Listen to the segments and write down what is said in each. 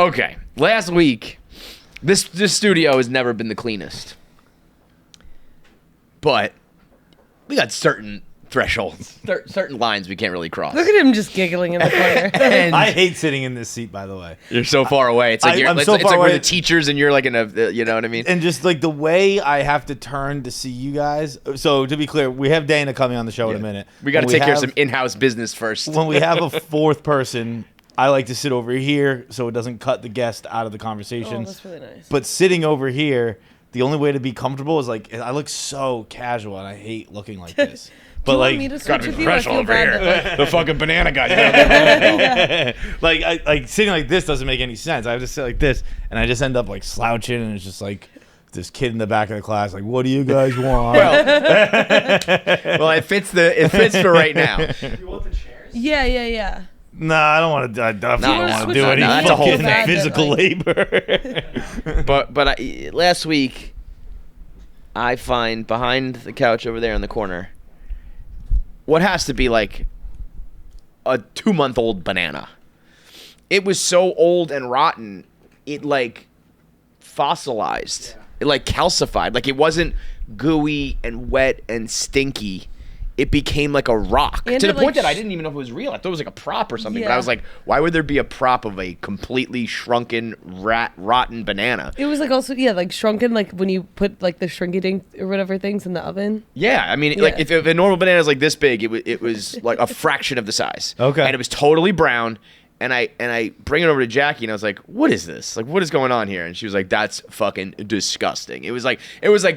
Okay, last week, this studio has never been the cleanest, but we got certain thresholds, certain lines we can't really cross. Look at him just giggling in the corner. And I hate sitting in this seat, by the way. You're so far away. It's like it's like we're the teachers and you're like in a, you know what I mean? And just like the way I have to turn to see you guys. So to be clear, we have Dana coming on the show in a minute. We got to take care of some in-house business first. When we have a fourth person, I like to sit over here so it doesn't cut the guest out of the conversation. Oh, that's really nice. But sitting over here, the only way to be comfortable is like I look so casual and I hate looking like this. But like, gotta be professional over here. The fucking banana guy. Like sitting like this doesn't make any sense. I have to sit like this, and I just end up like slouching, and it's just like this kid in the back of the class, like, "What do you guys want?" Well, it fits for right now. You want the chairs? Yeah. Nah, I don't want to. I definitely don't want to do any that's a whole fucking thing. physical labor. But last week, I find behind the couch over there in the corner what has to be like a 2-month-old banana. It was so old and rotten, it like fossilized. Yeah. It like calcified. Like it wasn't gooey and wet and stinky. It became like a rock and to the point that I didn't even know if it was real. I thought it was like a prop or something. But I was like, why would there be a prop of a completely shrunken, rotten banana? It was like also like shrunken, like when you put like the shrinky-dink or whatever things in the oven. Yeah, I mean, like if a normal banana is like this big, it was like a fraction of the size. Okay, and it was totally brown. And I bring it over to Jackie, and I was like, "What is this? Like, what is going on here?" And she was like, "That's fucking disgusting." It was like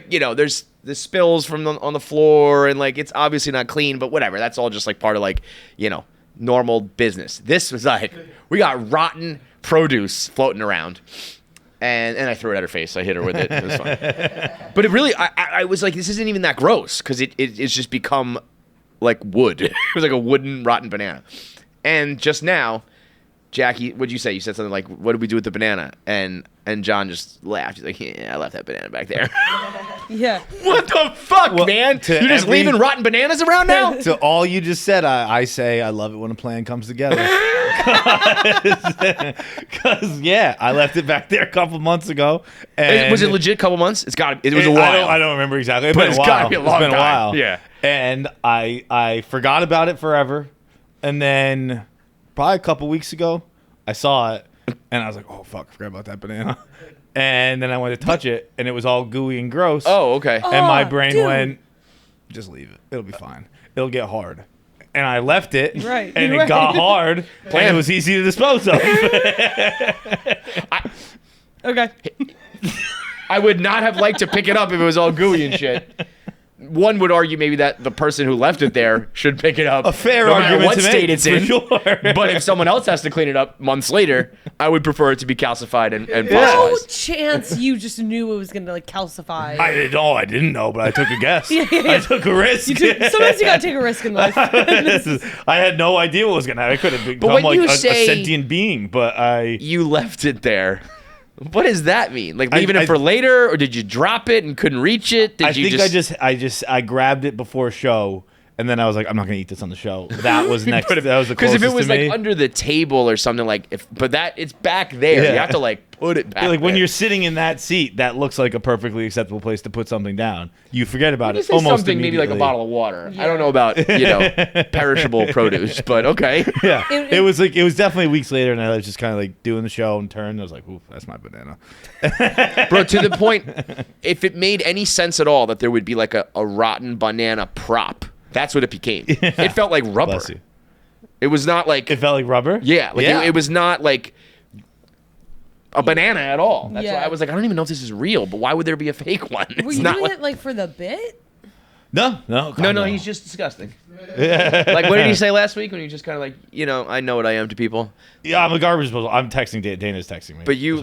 you know, there's the spills on the floor, and like it's obviously not clean, but whatever. That's all just like part of like, you know, normal business. This was like we got rotten produce floating around, and I threw it at her face. I hit her with it. It was fun. But it really, I was like, this isn't even that gross because it's just become like wood. It was like a wooden rotten banana, and just now. Jackie, what'd you say? You said something like, what did we do with the banana? And John just laughed. He's like, yeah, I left that banana back there. Yeah. What the fuck, man? You're just leaving rotten bananas around now? To all you just said, I say I love it when a plan comes together. Because, yeah, I left it back there a couple months ago. And was it legit a couple months? It was a while. I don't remember exactly. But it's got to be a long time. It's been a while. Yeah. And I forgot about it forever. And then... probably a couple weeks ago, I saw it, and I was like, oh, fuck, I forgot about that banana. And then I went to touch it, and it was all gooey and gross. Oh, okay. And my brain went, just leave it. It'll be fine. It'll get hard. And I left it, and it got hard, and it was easy to dispose of. Okay. I would not have liked to pick it up if it was all gooey and shit. One would argue maybe that the person who left it there should pick it up. A fair no argument matter what to state make, it's for in. sure. But if someone else has to clean it up months later, I would prefer it to be calcified and No fossilized. chance you just knew it was going to like calcify. I didn't know, but I took a guess. I took a risk. Sometimes you got to take a risk in life. I had no idea what was going to happen. I could have become like a sentient being, but You left it there. What does that mean? Like leaving it for later, or did you drop it and couldn't reach it? I grabbed it before show, and then I was like, I'm not gonna eat this on the show. That was next. That was the closest because if it was to like me. under the table or something like, it's back there. You have to like put it back. Like when there. you're sitting in that seat, that looks like a perfectly acceptable place to put something down. You forget about it almost something maybe like a immediately. bottle of water. Yeah. I don't know about perishable produce, but okay. Yeah, it was definitely weeks later, and I was just kind of like doing the show and turned. And I was like, "Ooh, that's my banana." Bro, to the point, if it made any sense at all that there would be like a rotten banana prop, that's what it became. Yeah. It felt like rubber. Bless you. It was not like... It felt like rubber? Yeah. It was not like a banana at all. That's why I was like, I don't even know if this is real, but why would there be a fake one? Were you doing it like for the bit? No, he's just disgusting. Like, what did he say last week when he just kind of like, I know what I am to people? Yeah, I'm a garbage disposal. I'm texting Dana's texting me. But you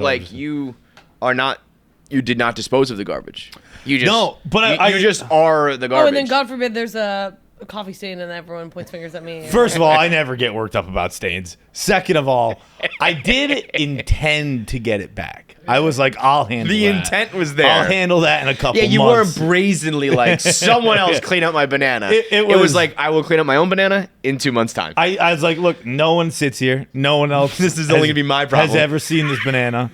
did not dispose of the garbage. You just you just are the garbage. Oh, and then God forbid there's a a coffee stain and everyone points fingers at me. First of all, I never get worked up about stains. Second of all, I did intend to get it back. I was like, I'll handle The that. intent was there. I'll handle that in a couple Yeah, you months. weren't brazenly like, someone else clean up my banana. It was was like, I will clean up my own banana in 2 months' time. I was like, look, no one sits here. No one else. This is only gonna be my problem. Has ever seen this banana.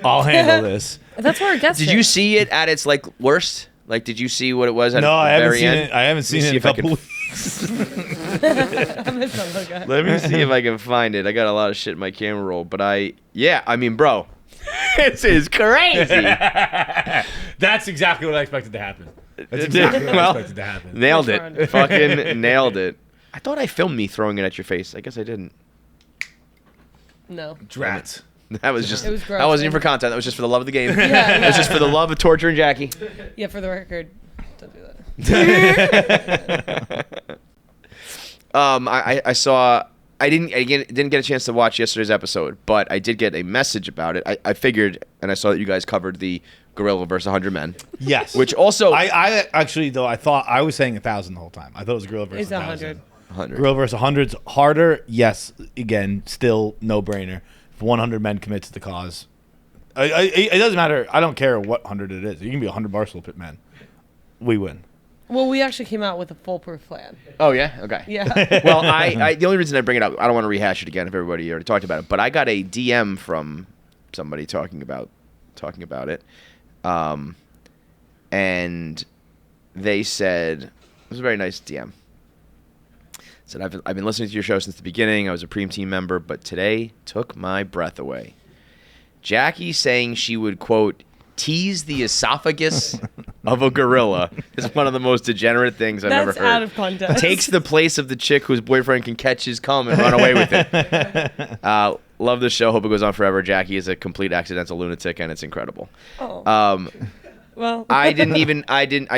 I'll handle this. That's where it gets. Did you see it at its like worst? Like, did you see what it was at No, the I haven't very seen end? it. I haven't seen it in a couple weeks. Let me see if I can find it. I got a lot of shit in my camera roll, but I mean, bro, this is crazy. That's exactly what I expected to happen. That's exactly what I expected to happen. Nailed Which it. one? Fucking nailed it. I thought I filmed me throwing it at your face. I guess I didn't. No. Drats. That was just. It was gross, that wasn't even man. for content. That was just for the love of the game. Yeah, It was just for the love of torturing Jackie. Yeah, for the record, don't do that. I saw. I didn't get a chance to watch yesterday's episode, but I did get a message about it. I figured, and I saw that you guys covered the gorilla versus 100 men. Yes. Which also I actually, though, I thought I was saying 1,000 the whole time. I thought it was gorilla versus It's 100. 100. Gorilla versus 100's harder. Yes. Again, still no brainer. If 100 men commit to the cause, it doesn't matter. I don't care what 100 it is. You can be 100 Barstool Pit men. We win. Well, we actually came out with a foolproof plan. Oh yeah, okay. Yeah. Well, I the only reason I bring it up, I don't want to rehash it again if everybody already talked about it, but I got a DM from somebody talking about it, and they said it was a very nice DM. Said I've been listening to your show since the beginning. I was a Preem Team member, but today took my breath away. Jackie saying she would quote tease the esophagus of a gorilla is one of the most degenerate things I've ever That's heard. out of context. Takes the place of the chick whose boyfriend can catch his cum and run away with it. Love the show. Hope it goes on forever. Jackie is a complete accidental lunatic, and it's incredible. Oh. Well. I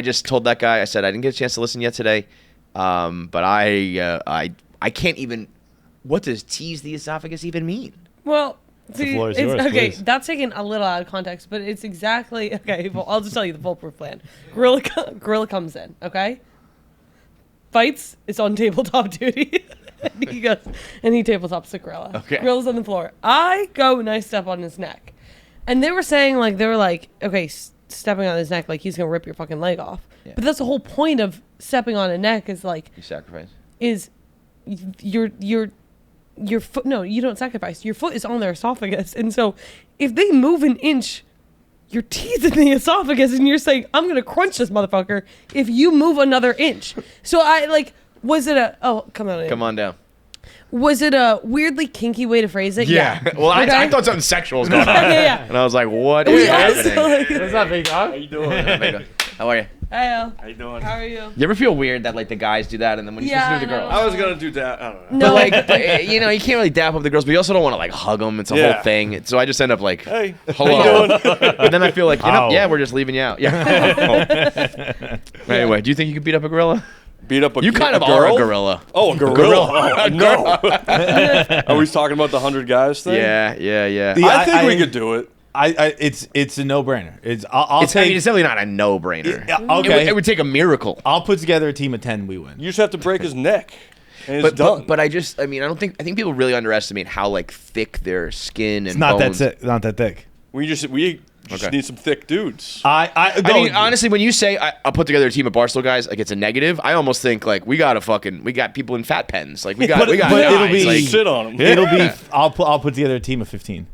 just told that guy. I said I didn't get a chance to listen yet today, but I can't even. What does tease the esophagus even mean? Well. See, floor is it's, yours, okay, please. that's taken a little out of context, but it's exactly okay. Well, I'll just tell you the foolproof plan. Gorilla comes in, okay? Fights is on tabletop duty. And he goes and he tabletops the gorilla. Okay. Gorilla's on the floor. I go and I step on his neck, and they were saying okay, stepping on his neck like he's gonna rip your fucking leg off. Yeah. But that's the whole point of stepping on a neck is like You sacrifice. your foot. No, you don't sacrifice. Your foot is on their esophagus, and so if they move an inch, you're teasing the esophagus, and you're saying, "I'm gonna crunch this motherfucker." If you move another inch, so was it a? Oh, come on down. Was it a weirdly kinky way to phrase it? Yeah. Well, Okay. I thought something sexual was going on. Yeah. And I was like, what We is happening? also, What's up, big dog? How you doing? How are you? Hey, Al. How you doing? How are you? You ever feel weird that like the guys do that and then when you're supposed to do the Yeah, girls? I was gonna do that. I don't know. No, But you can't really dap up the girls, but you also don't want to like hug them. It's a Yeah. whole thing. So I just end up like, Hey, hello. how you doing? But then I feel like, Ow. yeah, we're just leaving you out. Yeah. Anyway, do you think you could beat up a gorilla? Beat up a You kind of girl? are a gorilla. Oh, a gorilla. Gorilla. Oh, no. Are we talking about the 100 guys thing? Yeah. Yeah, I think we I- could do it. It's a no-brainer. I'll It's take. definitely not a no-brainer. Yeah, It okay. would take a miracle. I'll put together a team of 10. We win. You just have to break his neck, and it's done. But I think people really underestimate how like thick their skin and It's not bones. not that thick. we just Okay. need some thick dudes. I mean, honestly, when you say I'll put together a team of Barstool guys, like it's a negative, I almost think like we got people in fat pens, like we got but guys, it'll be- like, Sit on him. it'll be. I'll put together a team of 15.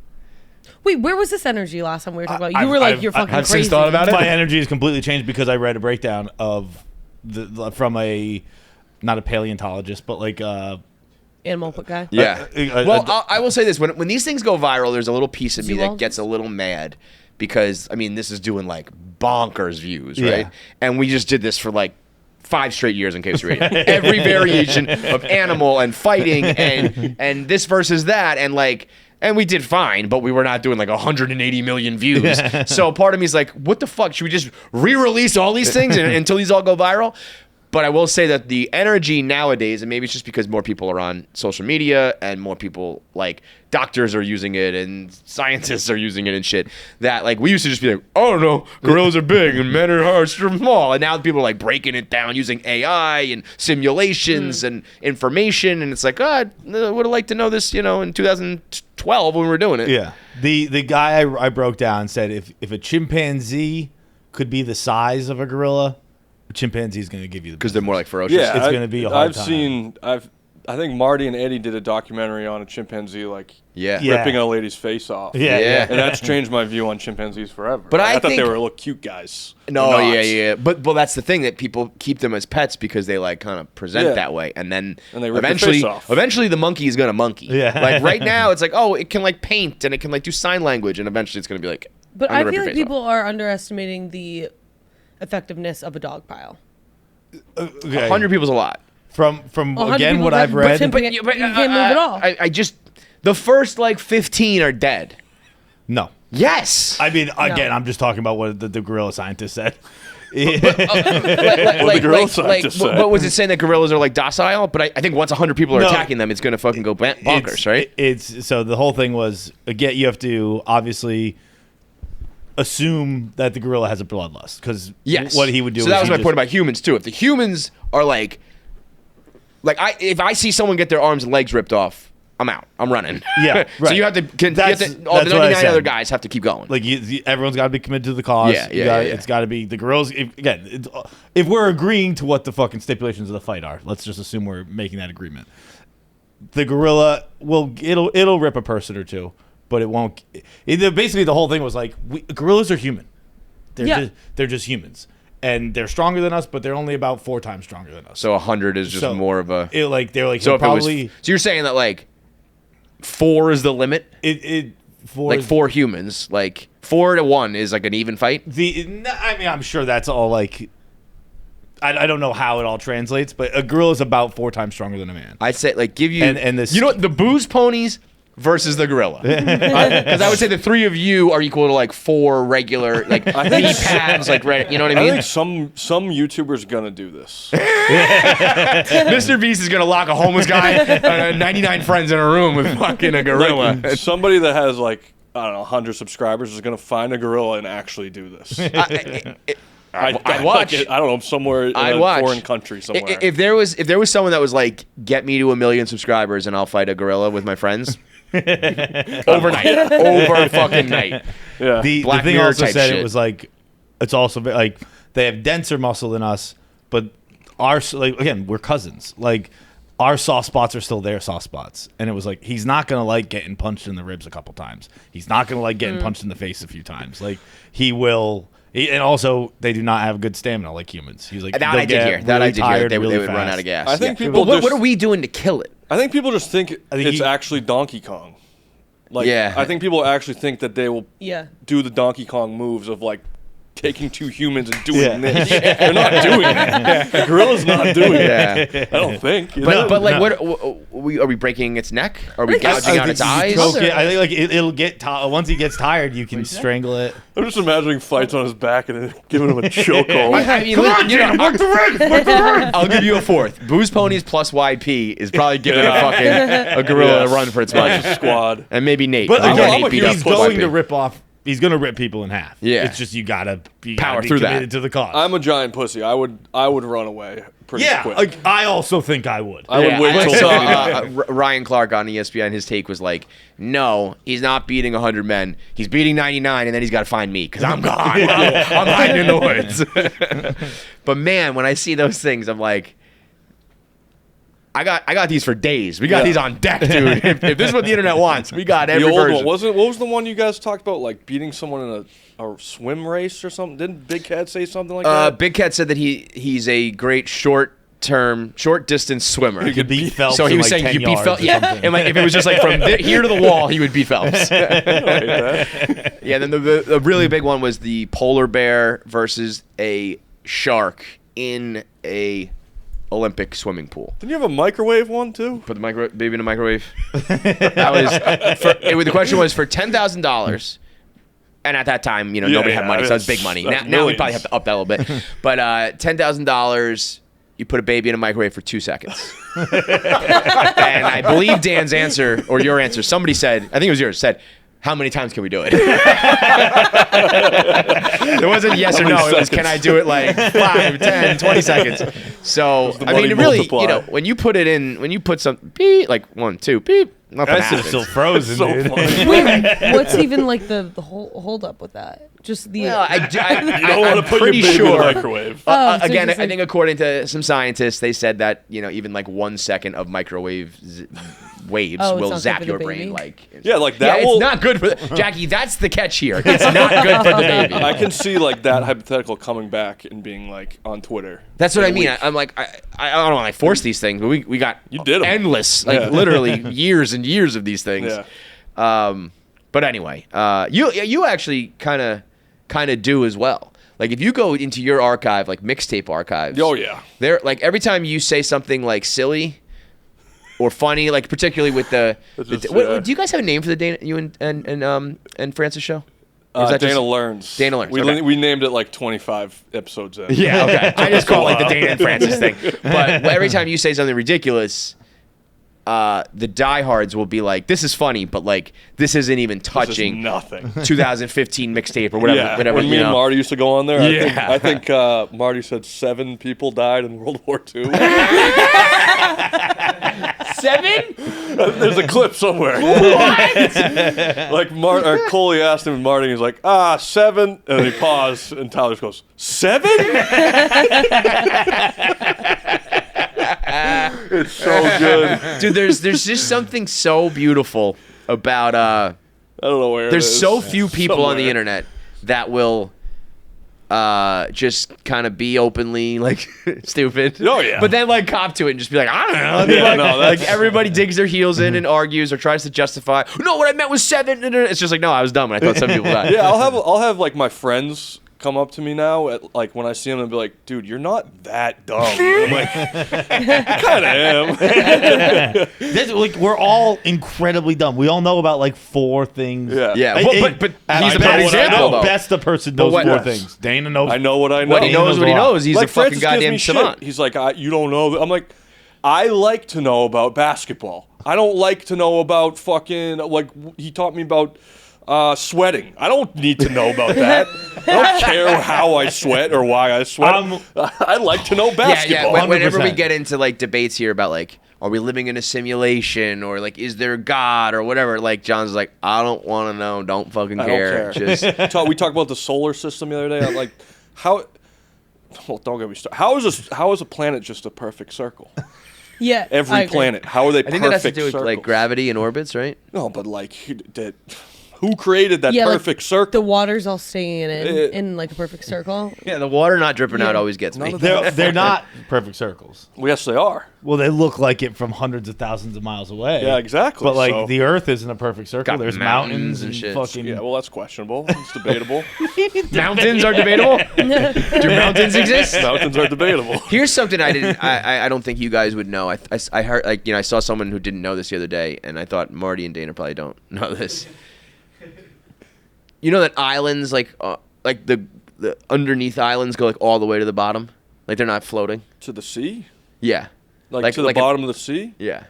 Wait, where was this energy last time we were talking about? You I've- were like, I've- you're fucking I've crazy. since thought about it. My energy has completely changed because I read a breakdown of from a not a paleontologist, but like Animal put guy. yeah. Uh, Well, I will say this: when these things go viral, there's a little piece of me that Zoologist? gets a little mad because I mean this is doing like bonkers views, Yeah. right? And we just did this for like 5 straight years on KFC Radio. Every variation of animal and fighting and this versus that and like. And we did fine, but we were not doing like 180 million views. So part of me is like, what the fuck? Should we just re-release all these things until these all go viral? But I will say that the energy nowadays, and maybe it's just because more people are on social media and more people, like, doctors are using it and scientists are using it and shit, that, like, we used to just be like, oh, no, gorillas are big and men are small. And now people are, like, breaking it down using AI and simulations and information. And it's like, I would have liked to know this, in 2012 when we were doing it. Yeah. The guy I broke down said if a chimpanzee could be the size of a gorilla, a chimpanzee is going to give you the Because they're more, like, ferocious. Yeah. It's gonna be a hard time. I think Marty and Eddie did a documentary on a chimpanzee, like Yeah. ripping a lady's face off. Yeah. And that's changed my view on chimpanzees forever. But I I thought think- they were little cute guys. No, They're not. yeah. But that's the thing, that people keep them as pets because they, like, kind of present Yeah. that way, and then And they rip your face off. eventually the monkey is gonna monkey. Yeah. Like right now, it's like, oh, it can, like, paint and it can, like, do sign language, and eventually it's gonna be like. But I'm I gonna rip feel your like face people are underestimating the effectiveness of a dog pile. off. 100 people's a lot. From 100 again people what that- I've read. but you can't move at all. I just the first, like, 15 are dead. No. Yes. I mean, again, No. I'm just talking about what the gorilla scientist said. Like, gorilla scientist said. what was it saying, that gorillas are, like, docile? But I think once 100 people are No. attacking them, it's gonna fucking go bonkers, right? It's so the whole thing was, again, you have to obviously assume that the gorilla has a bloodlust, because Yes. what he would do. So is that was he my just- point about humans too. If the humans are like if I see someone get their arms and legs ripped off, I'm out. I'm running. Yeah, So right. you have to. That's All the what I 99 said. other guys have to keep going. Like everyone's got to be committed to the cause. Yeah, You yeah, gotta- yeah. It's got to be the gorillas. If we're agreeing to what the fucking stipulations of the fight are, let's just assume we're making that agreement. The gorilla it'll rip a person or two, but it won't. Basically, the whole thing was like, gorillas are human. They're just humans, and they're stronger than us, but they're only about 4 times stronger than us. So 100 is just So, more of a. They're like So he'll if probably it was, so you're saying that, like, 4 is the limit, for like 4 humans, like 4 to 1 is like an even fight. I mean, I'm sure that's all like. I don't know how it all translates, but a gorilla is about 4 times stronger than a man. I'd say, like, give you And this- you know what, the booze ponies versus the gorilla, because I would say the 3 of you are equal to, like, 4 regular, like, knee pads, like, right, you know what I I mean? think some YouTuber's gonna do this. Mr. Beast is gonna lock a homeless guy, 99 friends in a room with fucking a gorilla. Like, somebody that has, like, I don't know, 100 subscribers is gonna find a gorilla and actually do this. I'd watch. I don't know, somewhere in I'd a watch. foreign country somewhere. If there was someone that was like, get me to 1 million subscribers and I'll fight a gorilla with my friends, overnight, over fucking night. yeah. The Black thing Mirror also type said shit. it was like, it's also like they have denser muscle than us, but again, we're cousins. Like, our soft spots are still their soft spots, and it was like, he's not gonna like getting punched in the ribs a couple times. He's not gonna like getting punched in the face a few times. Like, he will. And also, they do not have good stamina like humans. He's like, That they'll I did get hear. That really I did hear. tired They really would run fast. out of gas. I think Yeah. people But what just- are we doing to kill it? I think people just think think it's you- actually Donkey Kong. Like, Yeah. I think people actually think that they will Yeah. do the Donkey Kong moves of, like, taking 2 humans and doing Yeah. this. They're not doing that. The gorilla's not doing Yeah. it. I don't think. you know? But like, No. what are we breaking its neck? Are we I think gouging out its eyes? Choke it. I think like it'll get once he gets tired, you can strangle it. I'm just imagining fights on his back and then giving him a chokehold. I mean, I'll give you a 4th. Booze ponies plus YP is probably giving a gorilla a run for its money. Squad. And maybe Nate. But I'll again, get Nate beat up he's plus going YP. to rip off. He's going to rip people in half. Yeah. It's just you gotta be through that. committed to the cause. I'm a giant pussy. I would run away pretty quick. like I also think I would. I would wait I till saw Ryan Clark on ESPN. His take was like, no, he's not beating 100 men. He's beating 99, and then he's got to find me because I'm gone. I'm hiding in the woods. But man, when I see those things, I'm like, I got these for days. We got these on deck, dude. If this is what the internet wants, we got every the old version. one. What was the one you guys talked about? Like beating someone in a swim race or something? Didn't Big Cat say something like that? Big Cat said that he's a great short distance swimmer. He could beat Phelps. So he in was like saying 10 you beat yards Phelps. or Yeah, something. and like if it was just like from here to the wall, he would beat Phelps. Like Yeah, then the really big one was the polar bear versus a shark in a Olympic swimming pool. Didn't you have a microwave one too? Put the baby in a microwave. That was the question was for $10,000. And at that time, nobody had money, so it was big money. That's Now we millions. probably have to up that a little bit. But $10,000 you put a baby in a microwave for 2 seconds. And I believe Dan's answer, or your answer, somebody said, I think it was yours, said, how many times can we do it? It wasn't yes or no. It was, can I do it like 5, 10, 20 seconds? So, I mean, really, you know, when you put it in, when you put some beep, like 1, 2, beep, nothing happens. That's still frozen, So dude. funny. Wait, what's even like the hold up with that? Just the. Well, You don't want I'm to put your pretty baby in sure. the microwave. Oh, so Again, just I like- think according to some scientists, they said that, you know, even like 1 second of microwave waves Oh, it's will not good zap for the your baby? brain. Like, Yeah, like yeah, that will. it's not good for Jackie. That's the catch here. It's not good for the baby. I can see like that hypothetical coming back and being like on Twitter. That's what in I a mean. week. I'm like, I don't want to force these things, but we got You did 'em. endless, like Yeah. literally years and years of these things. Yeah. But anyway, you actually kind of do as well. Like if you go into your archive, like mixtape archives. Oh yeah. There, like every time you say something like silly or funny, like particularly with It's just, yeah. do you guys have a name for the Dana, you and Francis show? Or is that Dana just- Learns. Dana Learns, We, okay. we named it like 25 episodes in. Yeah, okay. I just call it like the Dana and Francis thing. But every time you say something ridiculous, the diehards will be like, "This is funny," but like this isn't even This is touching nothing. 2015 mixtape or whatever. Yeah, whatever when you me and know. Marty used to go on there, Yeah. I think Marty said 7 people died in World War II. 7? There's a clip somewhere. Like Coley asked him, and Marty was like, 7, and he paused, and Tyler just goes, 7? It's so good. Dude, there's just something so beautiful about I don't know where. there's it is. so few people on the Somewhere. internet that will just kind of be openly like stupid. Oh, yeah. But then like cop to it and just be like, I don't know. Yeah, like, no, like that's- everybody digs their heels in and argues or tries to justify. No, what I meant was 7. It's just like, no, I was dumb and I thought some people died. Yeah, I'll have like my friends come up to me now at like when I see them and be like, dude, you're not that dumb. I'm like, kind of am. Like, we're all incredibly dumb. We all know about like 4 things. Yeah. Yeah, but I he's a know bad what I example know. though. Best the person knows what- 4 Yes. things. Dana knows. I know what I know. What he knows, what he knows a lot. knows. He's like a fucking Francis gives goddamn me shit. savant. He's like, you don't know. I'm like, I like to know about basketball. I don't like to know about fucking like he taught me about sweating. I don't need to know about that. I don't care how I sweat or why I sweat. I like to know Yeah, basketball. yeah. Whenever we 100%. get into like debates here about like, are we living in a simulation or like, is there God or whatever? Like John's like, I don't want to know. Don't fucking I care. don't care. Just We talked about the solar system the other day. I'm like, how? Well, don't get me started. How is a planet just a perfect circle? Yeah. I Every agree. planet. How are they I think that has to perfect do with like circles? gravity and orbits, right? No, but like who created that Yeah, like, perfect circle? The water's all staying in like a perfect circle. Yeah, the water not dripping out Yeah. always gets me. None of They're not perfect circles. Well, yes, they are. Well, they look like it from hundreds of thousands of miles away. Yeah, exactly. But like So- the Earth isn't a perfect circle. Got There's mountains mountains and and shit. fucking. Yeah, well, that's questionable. It's debatable. Mountains are debatable. Do mountains exist? Mountains are debatable. Here's something I don't think you guys would know. I heard like I saw someone who didn't know this the other day, and I thought Marty and Dana probably don't know this. You know that islands like the underneath islands go like all the way to the bottom, like they're not floating. To the sea? Yeah, Like to the like bottom of the sea? yeah.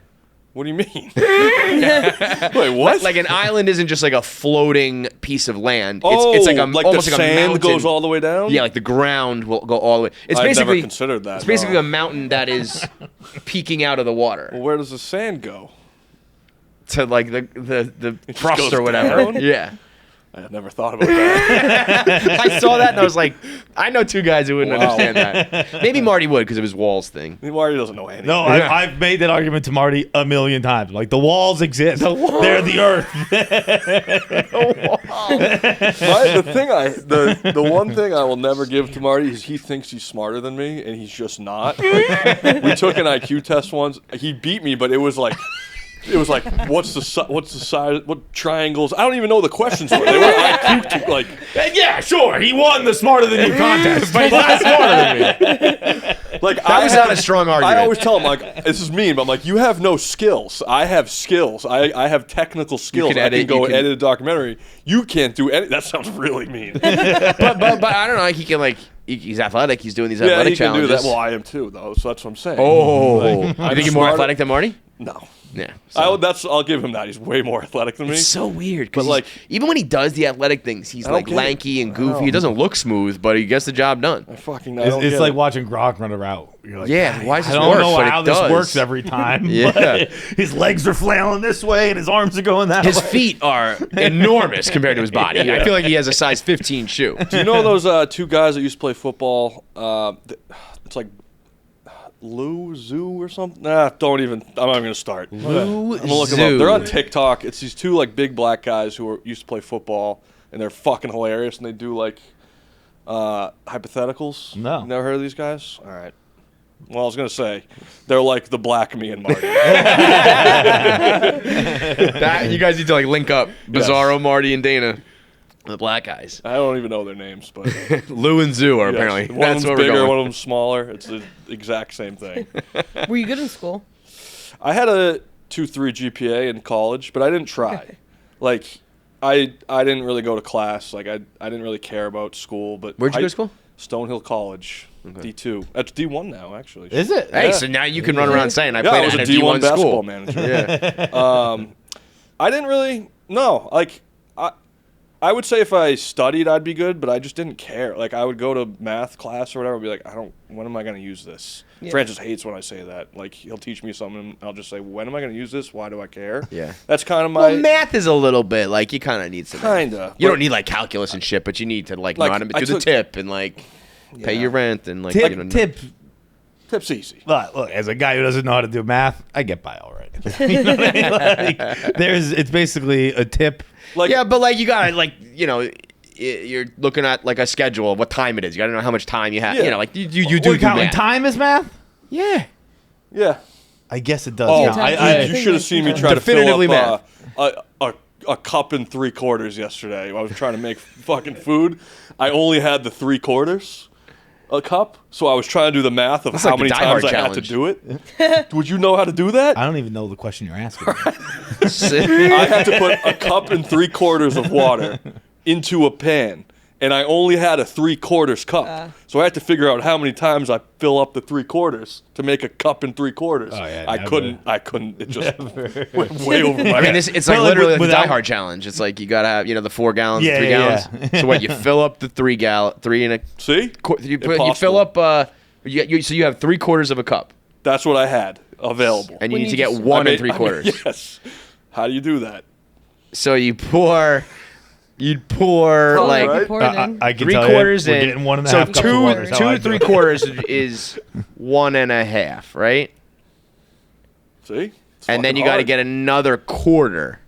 What do you mean? Wait, what? Like an island isn't just like a floating piece of land. oh, It's like a like almost the like a sand mountain. goes all the way down? Yeah, like the ground will go all the way. It's I've basically never considered that. It's basically no. a mountain that is peeking out of the water Well, where does the sand go? to like the just crust goes or whatever. down? Yeah. I had never thought about that. I saw that and I was like, I know 2 guys who wouldn't Wow. understand that. Maybe Marty would because of his walls thing. Marty doesn't know anything. No, I've made that argument to Marty a million times. Like the walls exist. They're the Earth. The one thing I will never give to Marty is he thinks he's smarter than me, and he's just not. Like, we took an IQ test once. He beat me, but it was like, what's the size? What triangles? I don't even know the questions for. They were IQ like. Yeah, sure. He won the smarter than you contest, but he's not smarter than me. Like That was not a strong argument. I always tell him like, this is mean, but I'm like, you have no skills. I have skills. I have technical skills. can I edit, can go you can- edit a documentary. You can't do any. That sounds really mean. but I don't know. Like he can like he's athletic. He's doing these Yeah, athletic he can challenges. do that. Well, I am too, though. So that's what I'm saying. Oh, Like, you I'm think you're more smarter- athletic than Marty? No. Yeah. I'll give him that. He's way more athletic than me. It's so weird. But, But like- even when he does the athletic things, he's I don't like get it. lanky and I goofy. don't. He doesn't look smooth, but he gets the job done. I fucking. It's like watching Gronk run a route. You're like, Yeah, why does I this don't work? know But how it this does. works every time. Yeah. but his legs are flailing this way and his arms are going that His way. feet are enormous compared to his body. I feel like he has a size 15 shoe. Do you know those two guys that used to play football? It's like Lou Zoo or something. Nah, don't even. I'm not even gonna start. I'm gonna look them up. They're on TikTok. It's these two like big black guys who used to play football, and they're fucking hilarious. And they do like hypotheticals. No. You never heard of these guys? All right. Well, I was gonna say they're like the black me and Marty. That, you guys need to like link up. Bizarro, Marty, and Dana. The black guys. I don't even know their names, but Lou and Zoo are yes. apparently. One of That's them's where we're bigger, going. one of them's smaller. It's the exact same thing. Were you good in school? I had a 2.3 GPA in college, but I didn't try. Like, I didn't really go to class. Like, I didn't really care about school. But Where'd you go to school? Stonehill College, D2. That's D1 now, actually. Is it? Hey, Yeah. so now you can run around saying I Yeah, played I was at a a D1 D1 basketball school. manager. Yeah. I didn't really. No, like I would say if I studied, I'd be good, but I just didn't care. Like I would go to math class or whatever, and be like, when am I going to use this? Yeah. Francis hates when I say that. Like he'll teach me something, and I'll just say, when am I going to use this? Why do I care? Yeah. That's kind of my Well, math is a little bit like you kind of need some. kinda. You but- don't need like calculus and shit, but you need to like, Like, know how to I do the took- tip and like pay Yeah. your rent and like Tip, you know, tip. Tip's easy. Look, as a guy who doesn't know how to do math, I get by all right. You know what I mean? Like, it's basically a tip. Like Yeah, but like you gotta like you're looking at like a schedule of what time it is. You gotta know how much time you have. Yeah. You know, like you do We're counting math. time as math? Yeah. yeah. I guess it does. Oh, count. I you should have seen me try to Definitively fill up a cup and 3/4 yesterday. I was trying to make fucking food. I only had the 3/4 a cup, so I was trying to do the math of That's how like the many Die times Hard I had to challenge. do it. Would you know how to do that? I don't even know the question you're asking. I had to put a cup and 3/4 of water into a pan, and I only had a 3/4 cup. So I had to figure out how many times I fill up the 3/4 to make a cup and 3/4. Oh, yeah, I never. couldn't. It just went way over my I mean, head. it's like Well, like, literally like the without- Die Hard challenge. It's like you gotta have the 4 gallons, Yeah, 3 yeah, gallons. yeah. So what? You fill up the 3 and a See? you fill Impossible. up. So you have 3/4 of a cup, That's what I had available. and you When need to you get just- 1 I and made- 3/4. Yes. How do you do that? So you pour. You'd pour Oh, like right. pour it in. I can 3/4 tell you, we're in. getting 1.5 So cups of water. is how I do it. 2 3/4 is 1.5, right? See? It's And then fucking you got to hard. get another quarter.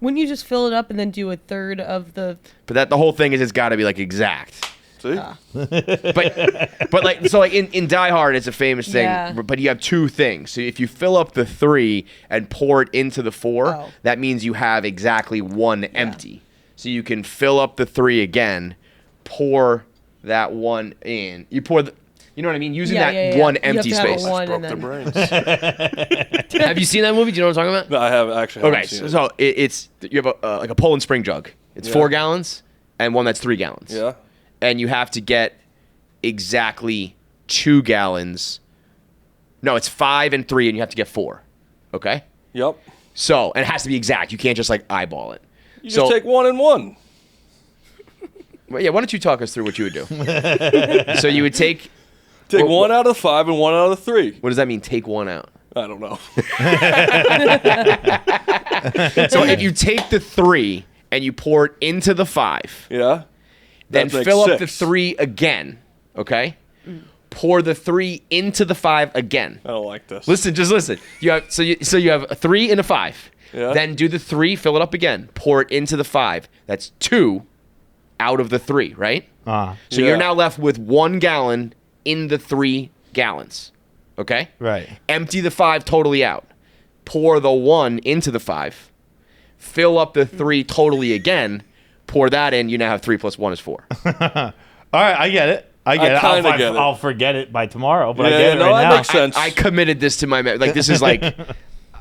Wouldn't you just fill it up and then do a third of the? But the whole thing is it's got to be like exact. See? But like so like in Die Hard it's a famous thing. Yeah. But you have 2 things. So if you fill up the 3 and pour it into the 4, Oh. that means you have exactly 1 empty. So you can fill up the 3 again, pour that 1 in. You pour the. You know what I mean? Using Yeah, that yeah, yeah. 1 You have empty to have a space. one Broke and their then. brains. Have you seen that movie? Do you know what I'm talking about? No, I have actually. Okay, haven't seen it. so it's you have a like a Poland spring jug. It's Yeah. 4 gallons and one that's 3 gallons. Yeah. And you have to get exactly 2 gallons. No, it's 5 and 3, and you have to get 4. Okay. Yep. So and it has to be exact. You can't just like eyeball it. You So just take 1 and 1. well, yeah. Why don't you talk us through what you would do? So you would take. Take Well, 1 out of the 5 and 1 out of the 3. What does that mean? Take 1 out. I don't know. So if you take the 3 and you pour it into the 5. Yeah. Then That makes fill up the 6. 3 again, okay? Pour the 3 into the 5 again. I don't like this. Listen, just listen. You have so you have a 3 and a 5. Yeah. Then do the 3, fill it up again, pour it into the 5. That's 2 out of the 3, right? So Yeah. you're now left with 1 gallon in the 3 gallons. Okay? Right. Empty the 5 totally out. Pour the 1 into the 5. Fill up the 3 totally again. Pour that in. You now have 3 plus 1 is 4. All right, I get it. I get it. kinda get it. I'll forget it by tomorrow, but I Yeah, get it no, right that now. makes sense. I committed this to my like this is like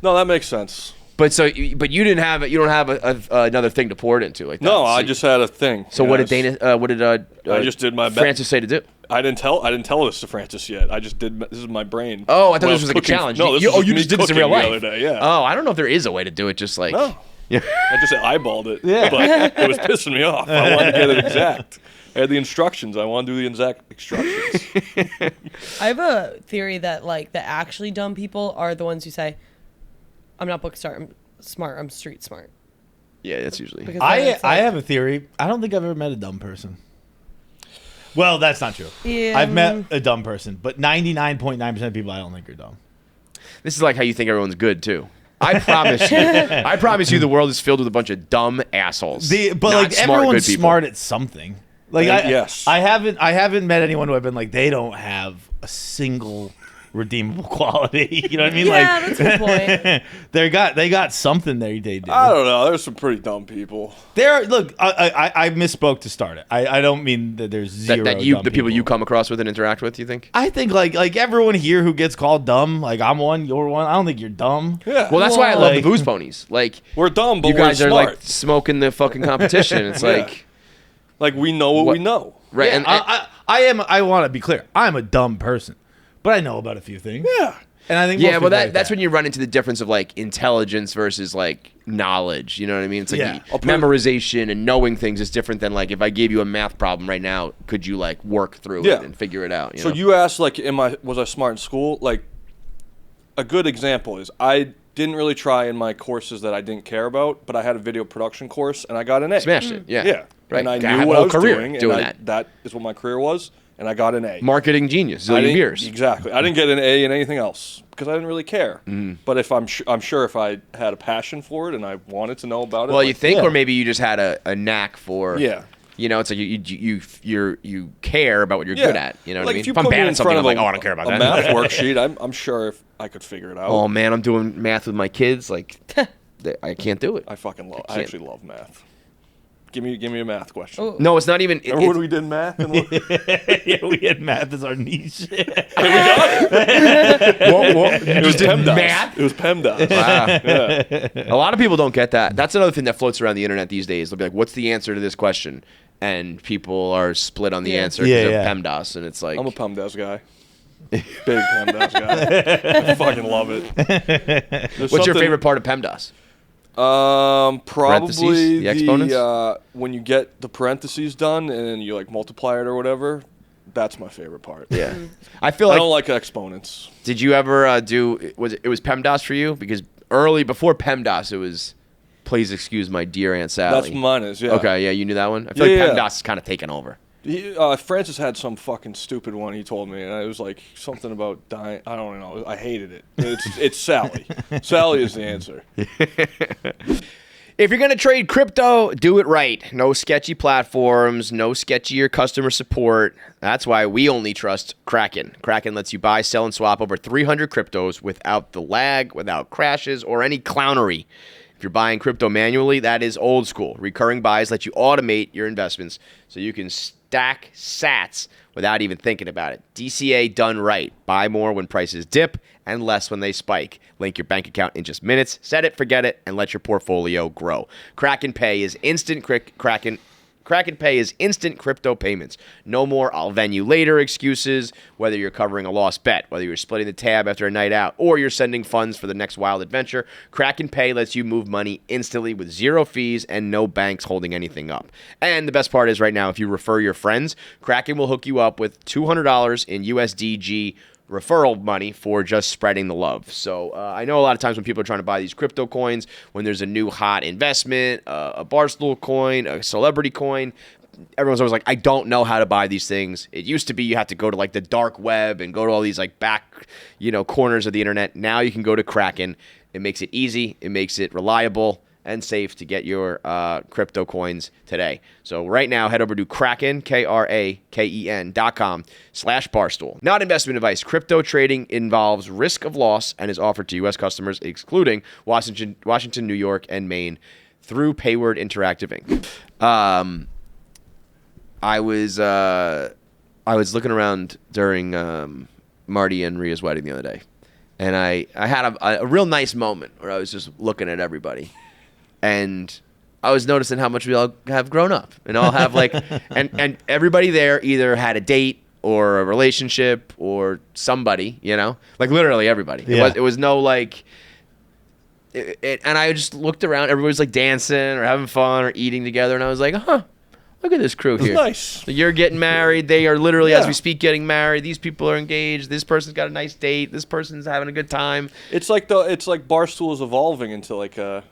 No, that makes sense. But you didn't have you don't have another thing to pour it into like that. No, So I just had a thing. So what Yes. did Dana? What did I just did my Francis say to do? I didn't tell this to Francis yet. I just did. This is my brain. Oh, I thought Well, this was like cooking- a challenge. No, this you was just me did this in cooking real the life. other day, yeah. Oh, I don't know if there is a way to do it. Just like No. yeah. I just eyeballed it. Yeah. But it was pissing me off. I wanted to get it exact. I had the instructions. I want to do the exact instructions. I have a theory that like the actually dumb people are the ones who say, "I'm not book smart. I'm street smart." Yeah, that's usually. Because then it's I like- have a theory. I don't think I've ever met a dumb person. Well, that's not true. Yeah. I've met a dumb person, but 99.9% of people I don't think are dumb. This is like how you think everyone's good too. I promise you. I promise you, the world is filled with a bunch of dumb assholes. But not like smart, everyone's good people. smart at something. Like Yes. I haven't met anyone who I've been like they don't have a single redeemable quality. You know what I mean? Yeah, like, that's a good point. they got something they do. I don't know. There's some pretty dumb people. Look, I misspoke to start it. I don't mean that there's zero that you dumb the people you come across with and interact with. You think? I think like everyone here who gets called dumb, like I'm one, you're one. I don't think you're dumb. Yeah. Well, that's why I love the Like- booze ponies. Like we're dumb, but you guys we're are smart. like smoking the fucking competition. It's Yeah. like Like we know what we know. right. Yeah, and I want to be clear. I'm a dumb person, but I know about a few things. Yeah. And I think yeah, most well, people like that's when you run into the difference of like intelligence versus like knowledge. You know what I mean? It's like Yeah. memorization and knowing things is different than like if I gave you a math problem right now, could you like work through Yeah. it and figure it out? So know? you asked like, was I smart in school? Like, a good example is I didn't really try in my courses that I didn't care about, but I had a video production course and I got an A. smashed it. Yeah, Yeah. Right. And I Got a knew what I whole was career doing, doing and that. that is what my career was, and I got an A. Marketing genius, I zillion didn't- years. Exactly. I didn't get an A in anything else because I didn't really care. Mm-hmm. But if I'm sure if I had a passion for it and I wanted to know about it. Well, like, you think, Yeah. or maybe you just had a knack for. Yeah. You know, it's like you care about what you're Yeah. good at. You know what I Like mean? if you I'm put me bad in at something, front I'm of like, oh, I don't care about a that. math worksheet, I'm sure if I could figure it out. Oh man, I'm doing math with my kids. Like, I can't do it. I fucking love. I can't. actually love math. Give me a math question. Oh. No, it's not even. Remember when we did math? And yeah, we had math as our niche. it was PEMDAS. math? It was PEMDAS. Wow. Yeah. A lot of people don't get that. That's another thing that floats around the internet these days. They'll be like, "What's the answer to this question?" And people are split on the Yeah. answer because Yeah, of PEMDAS, and it's like, I'm a PEMDAS guy. Big PEMDAS guy. I fucking love it. There's what's your something- favorite part of PEMDAS? Probably the exponents? when you get the parentheses done and then you like multiply it or whatever. That's my favorite part. Yeah, I feel I like. don't like exponents. Did you ever do? Was it was PEMDAS for you? Because before PEMDAS, it was. Please excuse my dear Aunt Sally. That's mine is, yeah. Okay, yeah, you knew that one. I feel Yeah, like yeah. PEMDAS is kind of taken over. Francis had some fucking stupid one he told me, and it was like something about dying. I don't know. I hated it. It's Sally. Sally is the answer. If you're going to trade crypto, do it right. No sketchy platforms, no sketchier customer support. That's why we only trust Kraken. Kraken lets you buy, sell, and swap over 300 cryptos without the lag, without crashes, or any clownery. If you're buying crypto manually, that is old school. Recurring buys let you automate your investments so you can stack sats without even thinking about it. DCA done right. Buy more when prices dip and less when they spike. Link your bank account in just minutes. Set it, forget it, and let your portfolio grow. Kraken Pay is instant Kraken Pay is instant crypto payments. No more I'll venue later excuses, whether you're covering a lost bet, whether you're splitting the tab after a night out, or you're sending funds for the next wild adventure. Kraken Pay lets you move money instantly with zero fees and no banks holding anything up. And the best part is right now, if you refer your friends, Kraken will hook you up with $200 in USDG referral money for just spreading the love. So I know a lot of times when people are trying to buy these crypto coins, when there's a new hot investment, a Barstool coin, a celebrity coin, everyone's always like, I don't know how to buy these things. It used to be you had to go to like the dark web and go to all these like back, corners of the internet. Now you can go to Kraken. It makes it easy. It makes it reliable and safe to get your crypto coins today. So right now, head over to Kraken, KRAKEN.com/Barstool. Not investment advice. Crypto trading involves risk of loss and is offered to U.S. customers, excluding Washington, New York, and Maine, through Payward Interactive Inc. I was looking around during Marty and Rias' wedding the other day, and I had a real nice moment where I was just looking at everybody, and I was noticing how much we all have grown up, and all have like, and everybody there either had a date or a relationship or somebody, you know, like literally everybody. Yeah. It was no like, and I just looked around. Everybody was like dancing or having fun or eating together, and I was like, huh. Look at this crew here. Nice. So you're getting married. They are literally, as Yeah. we speak, getting married. These people are engaged. This person's got a nice date. This person's having a good time. It's like Barstool is evolving into like I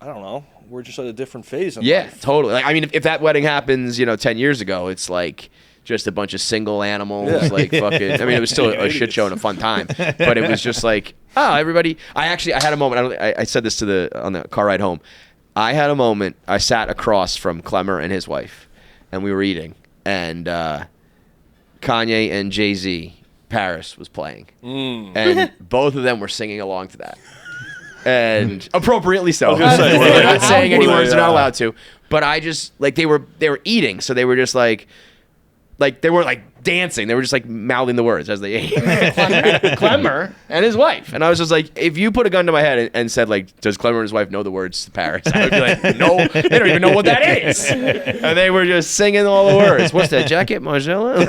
don't know. We're just at a different phase in Yeah, life. totally. Like, I mean, if that wedding happens, 10 years ago, it's like just a bunch of single animals. Yeah. Like fucking. I mean, it was still a shit show and a fun time, but it was just like, oh, everybody. I had a moment. I said this on the car ride home. I had a moment. I sat across from Clemmer and his wife, and we were eating, and Kanye and Jay-Z, Paris was playing, and both of them were singing along to that, and appropriately so. gonna say, were They're they- not saying any were words; they, they're not allowed to. But I just like they were eating, so they were just like they were like dancing. They were just like mouthing the words as they ate. Clemmer and his wife, and I was just like, if you put a gun to my head and said like, does Clemmer and his wife know the words to Paris? I would be like, no, they don't even know what that is. And they were just singing all the words. What's that jacket, Margiela?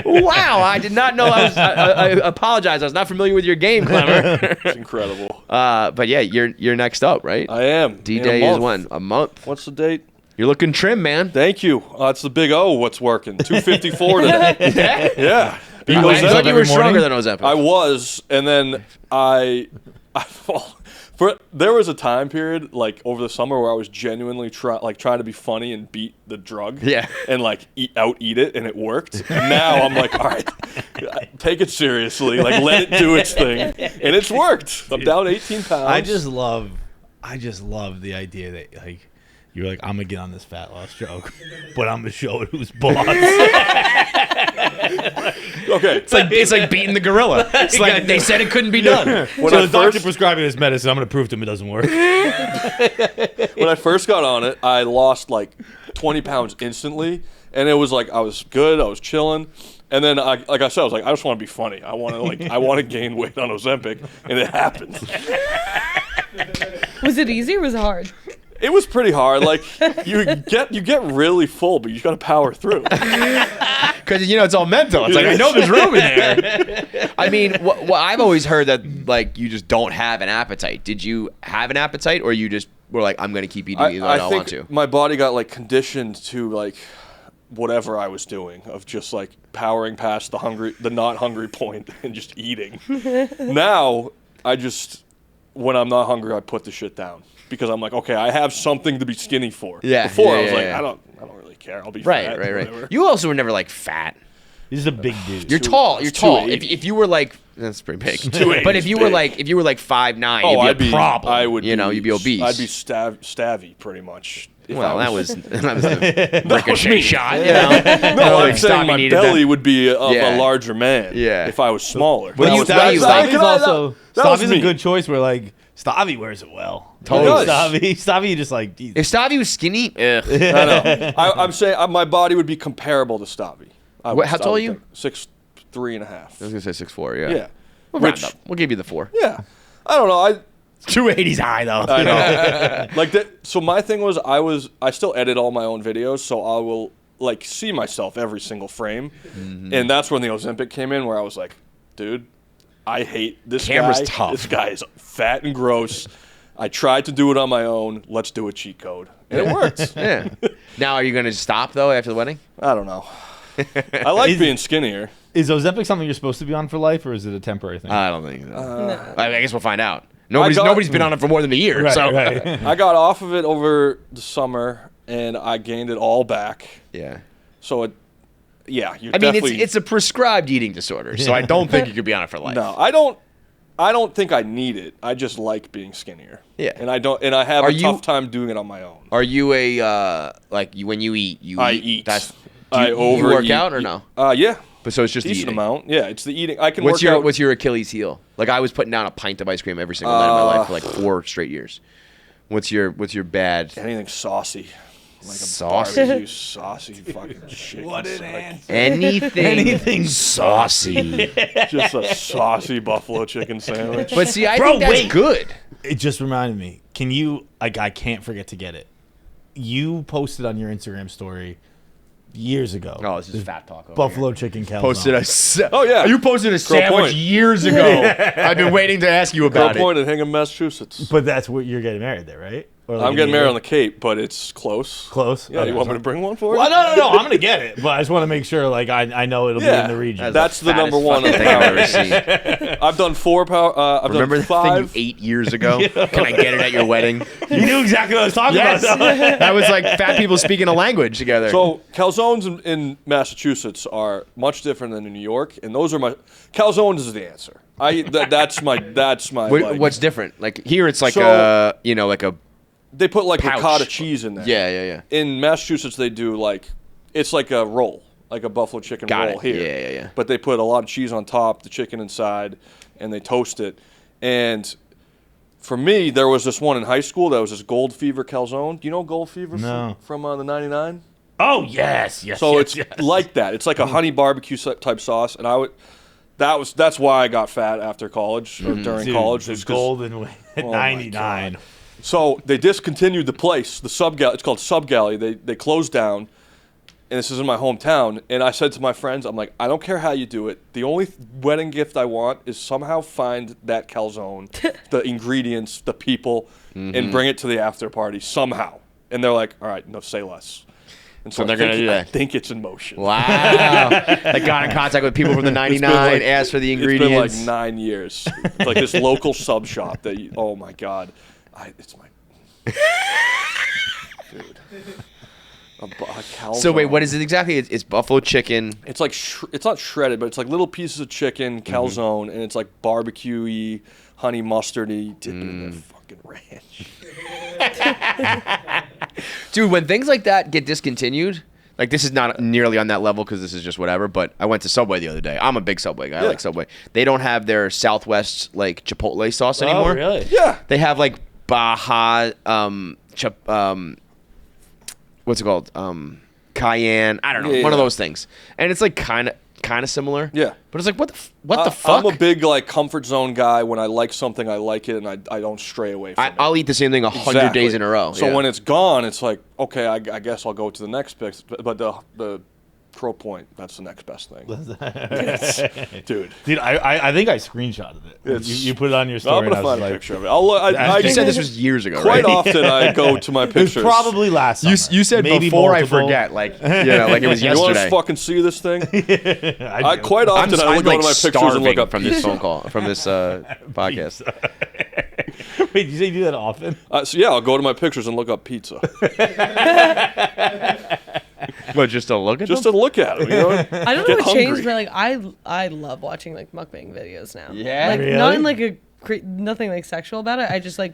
Wow, I did not know. I apologize. I was not familiar with your game, Clemmer. It's incredible. But yeah, you're next up, right? I am. D-Day In a is month. when? A month. What's the date? You're looking trim, man. Thank you. It's the big O. What's working? 254 today. Yeah. Beat I Ozempic thought Ozempic. you were every stronger morning? than Ozempic. I was, and then there was a time period like over the summer where I was genuinely trying to be funny and beat the drug. Yeah. And like eat it, and it worked. And now I'm like, all right, take it seriously. Like let it do its thing, and it's worked. I'm down 18 pounds. I just love the idea that like you're like, I'm gonna get on this fat loss joke, but I'm gonna show it who's boss. okay. It's like beating the gorilla. It's like they said it couldn't be done. When So I the doctor first prescribed me this medicine. I'm gonna prove to him it doesn't work. when I first got on it, I lost like 20 pounds instantly, and it was like I was good, I was chilling, and then I said, I was like, I just want to be funny. I want to gain weight on Ozempic, and it happened. Was it easy or was it hard? It was pretty hard. Like you get really full, but you got to power through. Because it's all mental. It's like I know there's room in there. I mean, what I've always heard that like you just don't have an appetite. Did you have an appetite, or you just were like, I'm gonna keep eating even though I don't want to? My body got like conditioned to like whatever I was doing of just like powering past the not hungry point and just eating. Now when I'm not hungry, I put the shit down because I'm like, okay, I have something to be skinny for. Yeah, Before yeah, I was yeah, like, yeah. I don't really care. I'll be Right. fat. Whatever. You also were never like fat. He's a big dude. You're Two- tall. it's You're tall. 280. If you were like, that's pretty big. 280 But if you is were big. like 5'9", Oh, you'd be a problem. I would. you'd be obese. I'd be stavy pretty much. if Well, I that was a ricochet me. shot. No, I'm saying my needed belly that. would be of Yeah. a larger man. Yeah. If I was smaller. What do you- That was- Stavi's that- also that was Stavi's me. a good choice. Where like Stavi wears it well. Totally. Stavi just like If Stavi was skinny, ugh. I know. I'm saying my body would be comparable to Stavi. How tall are you? 6'3.5". I was gonna say 6'4". Yeah. Yeah. We'll round up. We'll give you the 4. Yeah. I don't know. 280's high though. I know. Like that. So my thing was, I still edit all my own videos, so I will like see myself every single frame, and that's when the Ozempic came in, where I was like, dude, I hate this Camera's guy. tough. This guy is fat and gross. I tried to do it on my own. Let's do a cheat code, and it worked. Yeah. Now, are you gonna stop though after the wedding? I don't know. I like being skinnier. Is Ozempic something you're supposed to be on for life, or is it a temporary thing? I don't think so. No. I guess we'll find out. Nobody's been on it for more than a year. Right, so right. I got off of it over the summer, and I gained it all back. yeah. So you're I mean, definitely. it's a prescribed eating disorder, so I don't think you could be on it for life. No, I don't think I need it. I just like being skinnier. Yeah. And I have Are a you- tough time doing it on my own. Are you when you eat? I eat. That's, do I you overeat. work out or no? Yeah. But so it's just Decent eating. amount. Yeah, it's the eating. I can What's work your out. What's your Achilles heel? Like I was putting down a pint of ice cream every single night of my life for like 4 straight years. What's your bad? anything saucy? Like a Saucy. barbecue saucy fucking chicken. What an side. answer. Anything saucy. Just a saucy buffalo chicken sandwich. But see, I Bro, think that's wait. good. It just reminded me. Can you? Like, I can't forget to get it. You posted on your Instagram story years ago. Oh, this is fat talk. over Buffalo here. chicken calzone. Posted a. Oh, yeah. You posted a sandwich point. years ago. I've been waiting to ask you Girl about Point it. in Hingham, Massachusetts. But that's what you're getting married there, right? Or like I'm in getting married area? on the Cape, but it's close. Close. Yeah, Okay, you want me sorry. to bring one for Well, you? no. I'm gonna get it, but I just want to make sure, like, I know it'll be in the region. That's the Fattest number one fucking of thing I've ever powers. seen. I've done 4 power. I've Remember done the thing you 5. ate years ago? Can I get it at your wedding? You knew exactly what I was talking Yes. about. That was like fat people speaking a language together. So calzones in Massachusetts are much different than in New York, and those are my calzones is the answer. That's my like, What's different? Like here, it's like So- like a they put like pouch. ricotta cheese in there. yeah. In Massachusetts, they do like it's like a roll, like a buffalo chicken Got roll it. here. Yeah. But they put a lot of cheese on top, the chicken inside, and they toast it. And for me, there was this one in high school that was this Gold Fever calzone. Do you know Gold Fever No. from the 99? Oh yes. So yes, it's like that. It's like a honey barbecue type sauce, and that's why I got fat after college or during Dude, college. the was 'cause- golden way at Oh my 99. So they discontinued the place, the Sub Galley. It's called Sub Galley. They closed down, and this is in my hometown. And I said to my friends, I'm like, I don't care how you do it. The only wedding gift I want is somehow find that calzone, the ingredients, the people, and bring it to the after party somehow. And they're like, all right, no, say less. And So I they're gonna think- do I that. think it's in motion. Wow. They got in contact with people from the 99, asked for the ingredients. It's been like 9 years. Like this local sub shop that oh my God. It's my. Dude. A calzone. So wait, what is it exactly? It's buffalo chicken. It's like, it's not shredded, but it's like little pieces of chicken, calzone, and it's like barbecue-y, honey mustardy, dipping in that fucking ranch. Dude, when things like that get discontinued, like this is not nearly on that level because this is just whatever, but I went to Subway the other day. I'm a big Subway guy. I Yeah. like Subway. They don't have their Southwest like Chipotle sauce anymore. Oh really? Yeah. They have like Baja what's it called? Cayenne. I don't know. Yeah, One of yeah. those things. And it's like kind of similar. Yeah. But it's like what the fuck? I'm a big like comfort zone guy. When I like something, I like it, and I don't stray away from it. I'll eat the same thing 100 Exactly. days in a row. So yeah. when it's gone, it's like, okay, I guess I'll go to the next pick. But the Crow Point, that's the next best thing. Dude. Dude, I think I screenshotted it. You put it on your story. I'm and I gonna was find a like, picture of it. I you said this was years ago, quite right? often I go to my It was pictures. probably last summer. You said Maybe before multiple. I forget, like like it was You want to yesterday. fucking see this thing? I do. Quite often I I'm go like to my pictures and look starving up from this phone call, from this podcast. Wait, you say you do that often? So yeah, I'll go to my pictures and look up pizza But just to look at just them? to look at it. You know? I don't know Get what changed, hungry. but like I love watching like mukbang videos now. Yeah? like Really? not in like nothing like sexual about it. I just like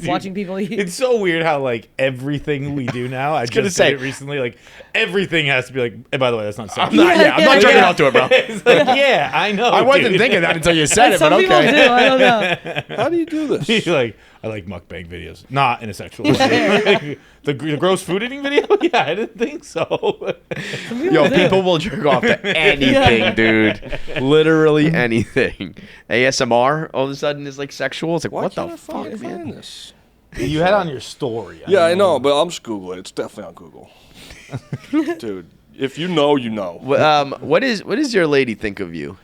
watching people eat. It's so weird how like everything we do now. I gonna just say- did it recently. Like everything has to be like. And by the way, that's not I'm sexual. not, I'm not jerking off to it, bro. It's like, yeah, I know. I wasn't dude. thinking that until you said it, Some but people okay. do. I don't know. How do you do this? You're like, I like mukbang videos, not in a sexual way. the gross food eating video? Yeah, I didn't think so. Yo, people will jerk off to anything, dude. Literally anything. ASMR all of a sudden is like sexual. It's like, Why what can't the I fuck, fucking man? find this? You had on your story. Yeah, I don't know, but I'm just Googling. It's definitely on Google. Dude, if you know, you know. What does your lady think of you?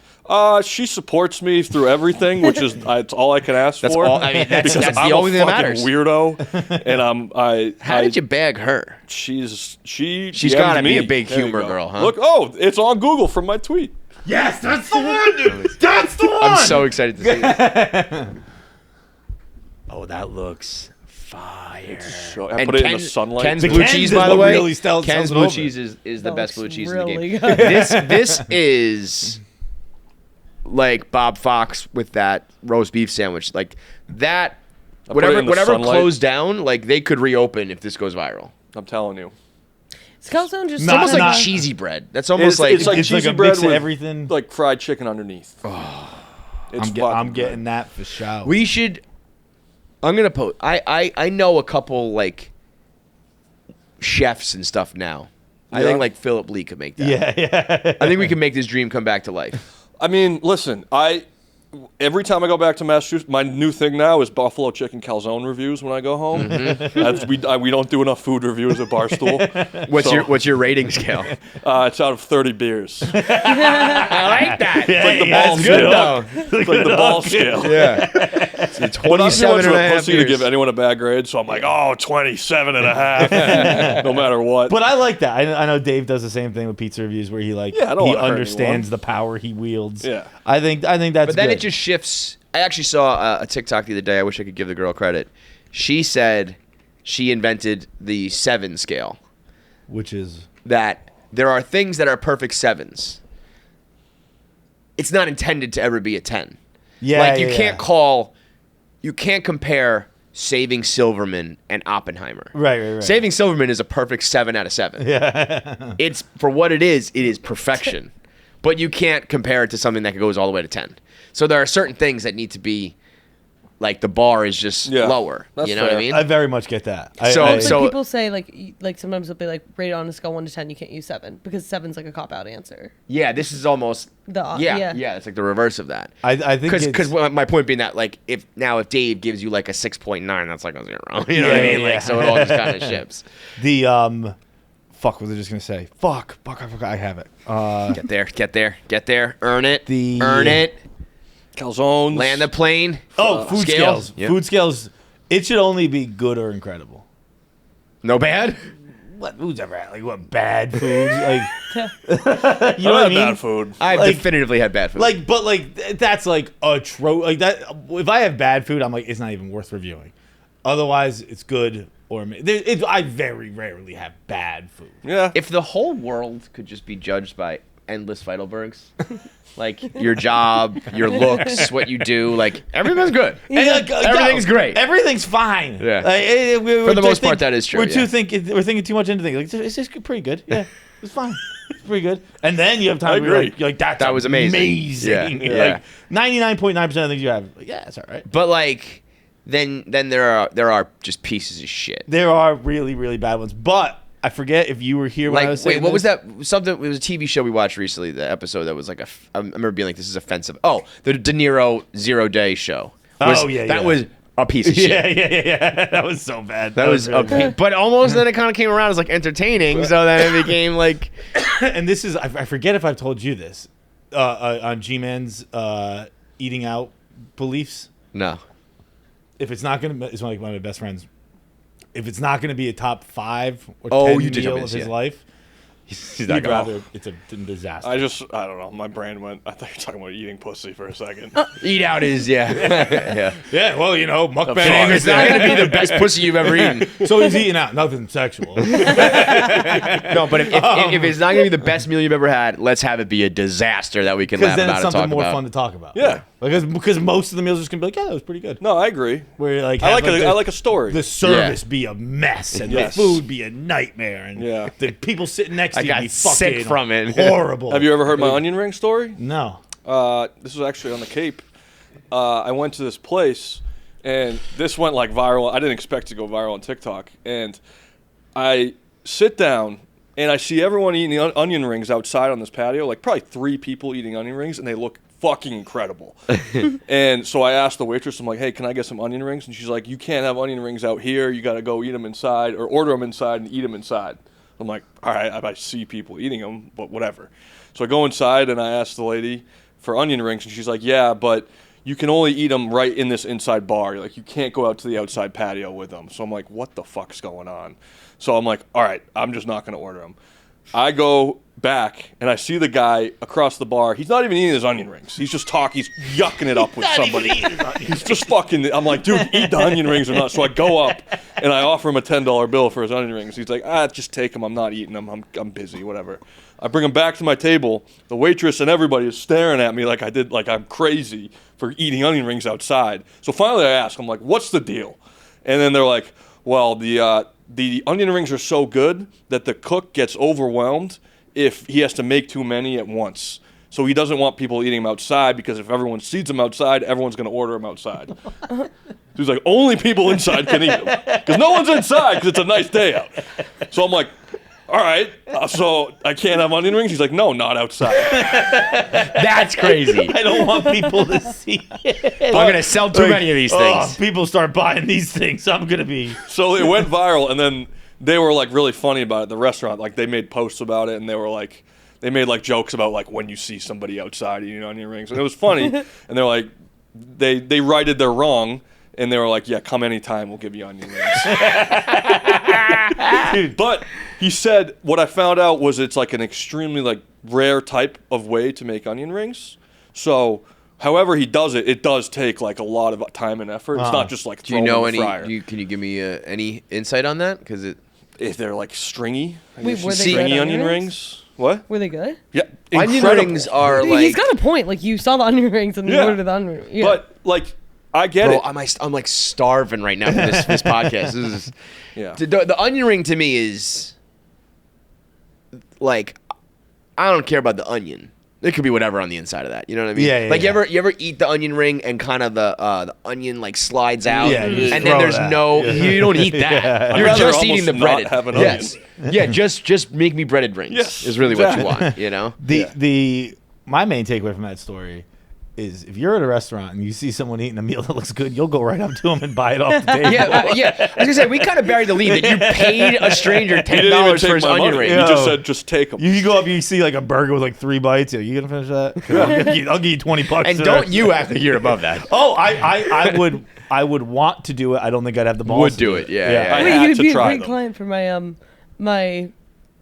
She supports me through everythth which is it's all I can ask That's for. all. I mean, that's because the I'm only a thing that fucking matters. weirdo, and How did you bag her? She's She's DM'd gotta be me. a big There you humor go. girl, huh? Look, it's on Google from my tweet. Yes, that's the one, dude. That's the one. I'm so excited to see it. Oh, that looks fire. So I put it in the sunlight. Ken's The blue Ken's cheese, is by the what way. really sells Ken's it blue over. cheese is the That best blue looks cheese really in the game. good. This is like Bob Fox with that roast beef sandwich. Like that. put it in the Whatever sunlight. closed down, like they could reopen if this goes viral. I'm telling you. Is calzone just Not- Almost like not- cheesy bread. That's almost It's like like It's like cheesy a bread mix of with everything. like fried chicken underneath. It's I'm getting that for sure. we should. I'm gonna post. I know a couple like chefs and stuff now. I Yeah. think like Philip Lee could make that. Yeah. I think we can make this dream come back to life. I mean, listen, every time I go back to Massachusetts, my new thing now is buffalo chicken calzone reviews when I go home. We don't do enough food reviews at Barstool. What's your rating scale? It's out of 30 beers. I like that. It's like the ball that's good, scale. though. It's like the ball scale. Yeah. It's But I'm too 27 much and of a a half pussy to years. give anyone a bad grade, so I'm like, 27 and a half, no matter what. But I like that. I know Dave does the same thing with pizza reviews, where he I don't he wanna hurt understands anyone. the power he wields. Yeah. I think that's But then good. it just shifts. I actually saw a TikTok the other day. I wish I could give the girl credit. She said she invented the 7 scale. which is That there are things that are perfect 7s. It's not intended to ever be a 10. Like you can't compare Saving Silverman and Oppenheimer. right. Saving Silverman is a perfect 7 out of 7. Yeah. It's for what it is perfection. But you can't compare it to something that goes all the way to 10. So there are certain things that need to be like the bar is just lower. That's You know what I fair. mean? I very much get that. So- Like so- people say like sometimes they'll be like rated on a scale 1 to 10 you can't use 7 because 7's like a cop out answer. Yeah, this is almost Yeah. it's like the reverse of that. I think Because my point being that like if Dave gives you like a 6.9, that's like a 0. You know what I mean? Yeah. Like so it all just kind of ships. the fuck was I just gonna say? Fuck, I have it. Get there, earn it, earn it, Calzones. land the plane. Food scales. Yep. Food scales. It should only be good or incredible. No bad. What food's ever had? Like what bad foods? Like you know I what I had mean? bad food. I've Like- definitively had bad food. That's like like that. If I have bad food, I'm like it's not even worth reviewing. Otherwise, it's good or I very rarely have bad food. Yeah. if the whole world could just be judged by endless Feitelbergs, like your job, your looks, what you do, like everything's good. Everything's great. Everything's fine. Yeah. For the most part, that is true, We're yeah. thinking too much into things. Like, it's just pretty good. Yeah, it's fine. It's pretty good. And then you have time I to be agree. like That was amazing. Amazing. Yeah. Like 99.9% of things you have. Like, yeah, it's all right. But like, then there are just pieces of shit. There are really, really bad ones. But I forget if you were here when I Like, was saying wait, what was this. that? Something. It was a TV show we watched recently. The episode that was like I remember being like, "This is offensive." Oh, the De Niro 0 Day show. That was a piece of shit. Yeah. That was so bad. That was really a bad. but almost then it kind of came around as like entertaining. So then it became like, And this is I forget if I've told you this on G-Man's eating out beliefs. no. If it's not gonna, it's one of my best friends. If it's not gonna be a top 5 or 10 you did meal tell me of this, his yeah. life, He's not he'd gonna. rather it's a disaster. I don't know. My brain went. I thought you were talking about eating pussy for a second. Eat out is yeah. yeah, well, mukbang. And it's not gonna be the best pussy you've ever eaten. So he's eating out, nothing sexual. No, but if it's not gonna be the best meal you've ever had, let's have it be a disaster that we can Because laugh then about it's and something talk more about. fun to talk about. Yeah. Because most of the meals are just gonna be like, yeah, that was pretty good. No, I agree. Where like I have, like a story. the service be a mess and Yes. the food be a nightmare and Yeah. the people sitting next I to you got be sick fucking from it. horrible. Have you ever heard my onion ring story? No. This was actually on the Cape. I went to this place, and this went like viral. I didn't expect to go viral on TikTok. And I sit down, and I see everyone eating the onion rings outside on this patio. Like probably 3 people eating onion rings, and they look fucking incredible. And so I asked the waitress, I'm like, hey, can I get some onion rings? And she's like, you can't have onion rings out here. You got to go eat them inside, or order them inside and eat them inside. I'm like, all right, I see people eating them, but whatever. So I go inside and I ask the lady for onion rings, and she's like, yeah, but you can only eat them right in this inside bar. Like, you can't go out to the outside patio with them. So I'm like, what the fuck's going on? So I'm like, all right, I'm just not going to order them. I go back, and I see the guy across the bar. He's not even eating his onion rings. He's just talking. He's yucking it up with somebody. He's just fucking. I'm like, dude, eat the onion rings or not. So I go up, and I offer him a $10 bill for his onion rings. He's like, just take them. I'm not eating them. I'm busy, whatever. I bring them back to my table. The waitress and everybody is staring at me like I'm crazy for eating onion rings outside. So finally I ask, I'm like, what's the deal? And then they're like, well, the onion rings are so good that the cook gets overwhelmed if he has to make too many at once. So he doesn't want people eating them outside because if everyone sees them outside, everyone's going to order them outside. He's like, only people inside can eat them. Because no one's inside because it's a nice day out. So I'm like, all right, so I can't have onion rings? He's like, no, not outside. That's crazy. I don't want people to see it. I'm going to sell too many of these things. People start buying these things. I'm going to be... So it went viral, and then they were like really funny about it. The restaurant, like they made posts about it, and they were like, they made like jokes about like when you see somebody outside eating onion rings. And it was funny, and they're like, they righted their wrong, and they were like, yeah, come anytime, we'll give you onion rings. But he said what I found out was it's like an extremely like rare type of way to make onion rings. So however he does it, it does take like a lot of time and effort. It's not just like Do you know in the any? fryer. Can you give me any insight on that? Because If they're like stringy, I Wait, guess were you they say good stringy onion onion rings? rings? What? Were they good? Yeah, onion incredible. rings are He's like. got a point. Like you saw the onion rings and you Yeah. ordered the onion rings. Yeah. But like, I get Bro, it. I'm like starving right now for this podcast. This is, Yeah. the onion ring to me is like, I don't care about the onion. It could be whatever on the inside of that. You know what I mean? Yeah, yeah, like yeah. you ever eat the onion ring and kind of the onion like slides out, Yeah, you just and then throw there's that. no. Yeah. You don't eat that. Yeah. You're I'd rather just eating the almost not breaded. have an yes. Yeah, just make me breaded rings. Yes, is really what you exactly. want. You know. My main takeaway from that story is if you're at a restaurant and you see someone eating a meal that looks good, you'll go right up to them and buy it off the table. Yeah. I was gonna say we kind of buried the lead that you paid a stranger He $10 didn't even for take his my onion money. ring. He Yeah. just said, just take them. You can go up, you see like a burger with like 3 bites. You gonna finish that? I'll give you $20. And for don't that. you have to hear above that? Oh, I would want to do it. I don't think I'd have the balls. Would to do it, yeah. I Wait, had you'd to be a try great them. client for my my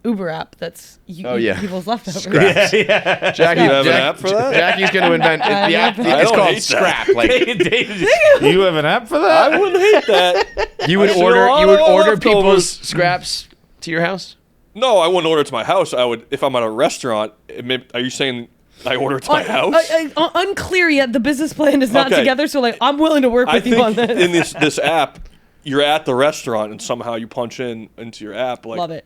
Uber app. That's Oh, yeah. people's leftovers. Scraps. Yeah. Jackie, You have an app for that? Jackie's going to invent the I app. have that. It's I don't called hate that. Scrap. Like You have an app for that? I wouldn't hate that. you would I see a order lot of order leftovers. people's scraps to your house. No, I wouldn't order it to my house. I would, if I'm at a restaurant. Are you saying I order it to my house? Unclear yet. The business plan is not Okay. together, so like I'm willing to work I with you on think this. in this app, you're at the restaurant and somehow you punch into your app like, Love it.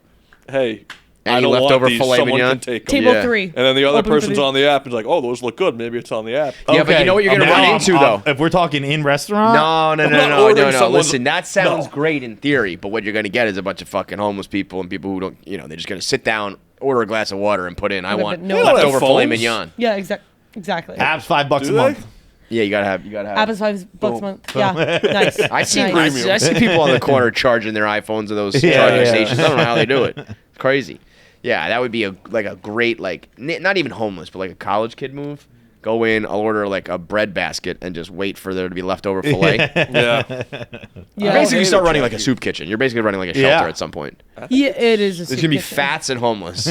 hey, Any I don't leftover want these. filet Someone mignon? can take them. Table Yeah. 3. And then the other Open for person's the- on the app and is like, oh, those look good. Maybe it's on the app. Yeah, but you know what you're gonna run into, though? If we're talking in restaurant, No. not ordering someone's- Listen, that sounds No. great in theory, but what you're going to get is a bunch of fucking homeless people and people who don't, they're just going to sit down, order a glass of water, and put in, I but want no- leftover They don't filet have mignon. Yeah, exactly. app's $5 Do a they? month. Yeah, you gotta have. App is $5 a Boom. month. Yeah, nice. I see, Nice. I see people on the corner charging their iPhones at those Yeah, charging yeah. stations. I don't know how they do it. It's crazy. Yeah, that would be a great not even homeless, but like a college kid move. Go in, I'll order like a bread basket and just wait for there to be leftover filet. Yeah. Yeah, Basically, you hate start it, running like a Jackie. soup kitchen. You're basically running like a shelter Yeah. at some point. yeah, it is. A There's gonna be soup kitchen. fats and homeless.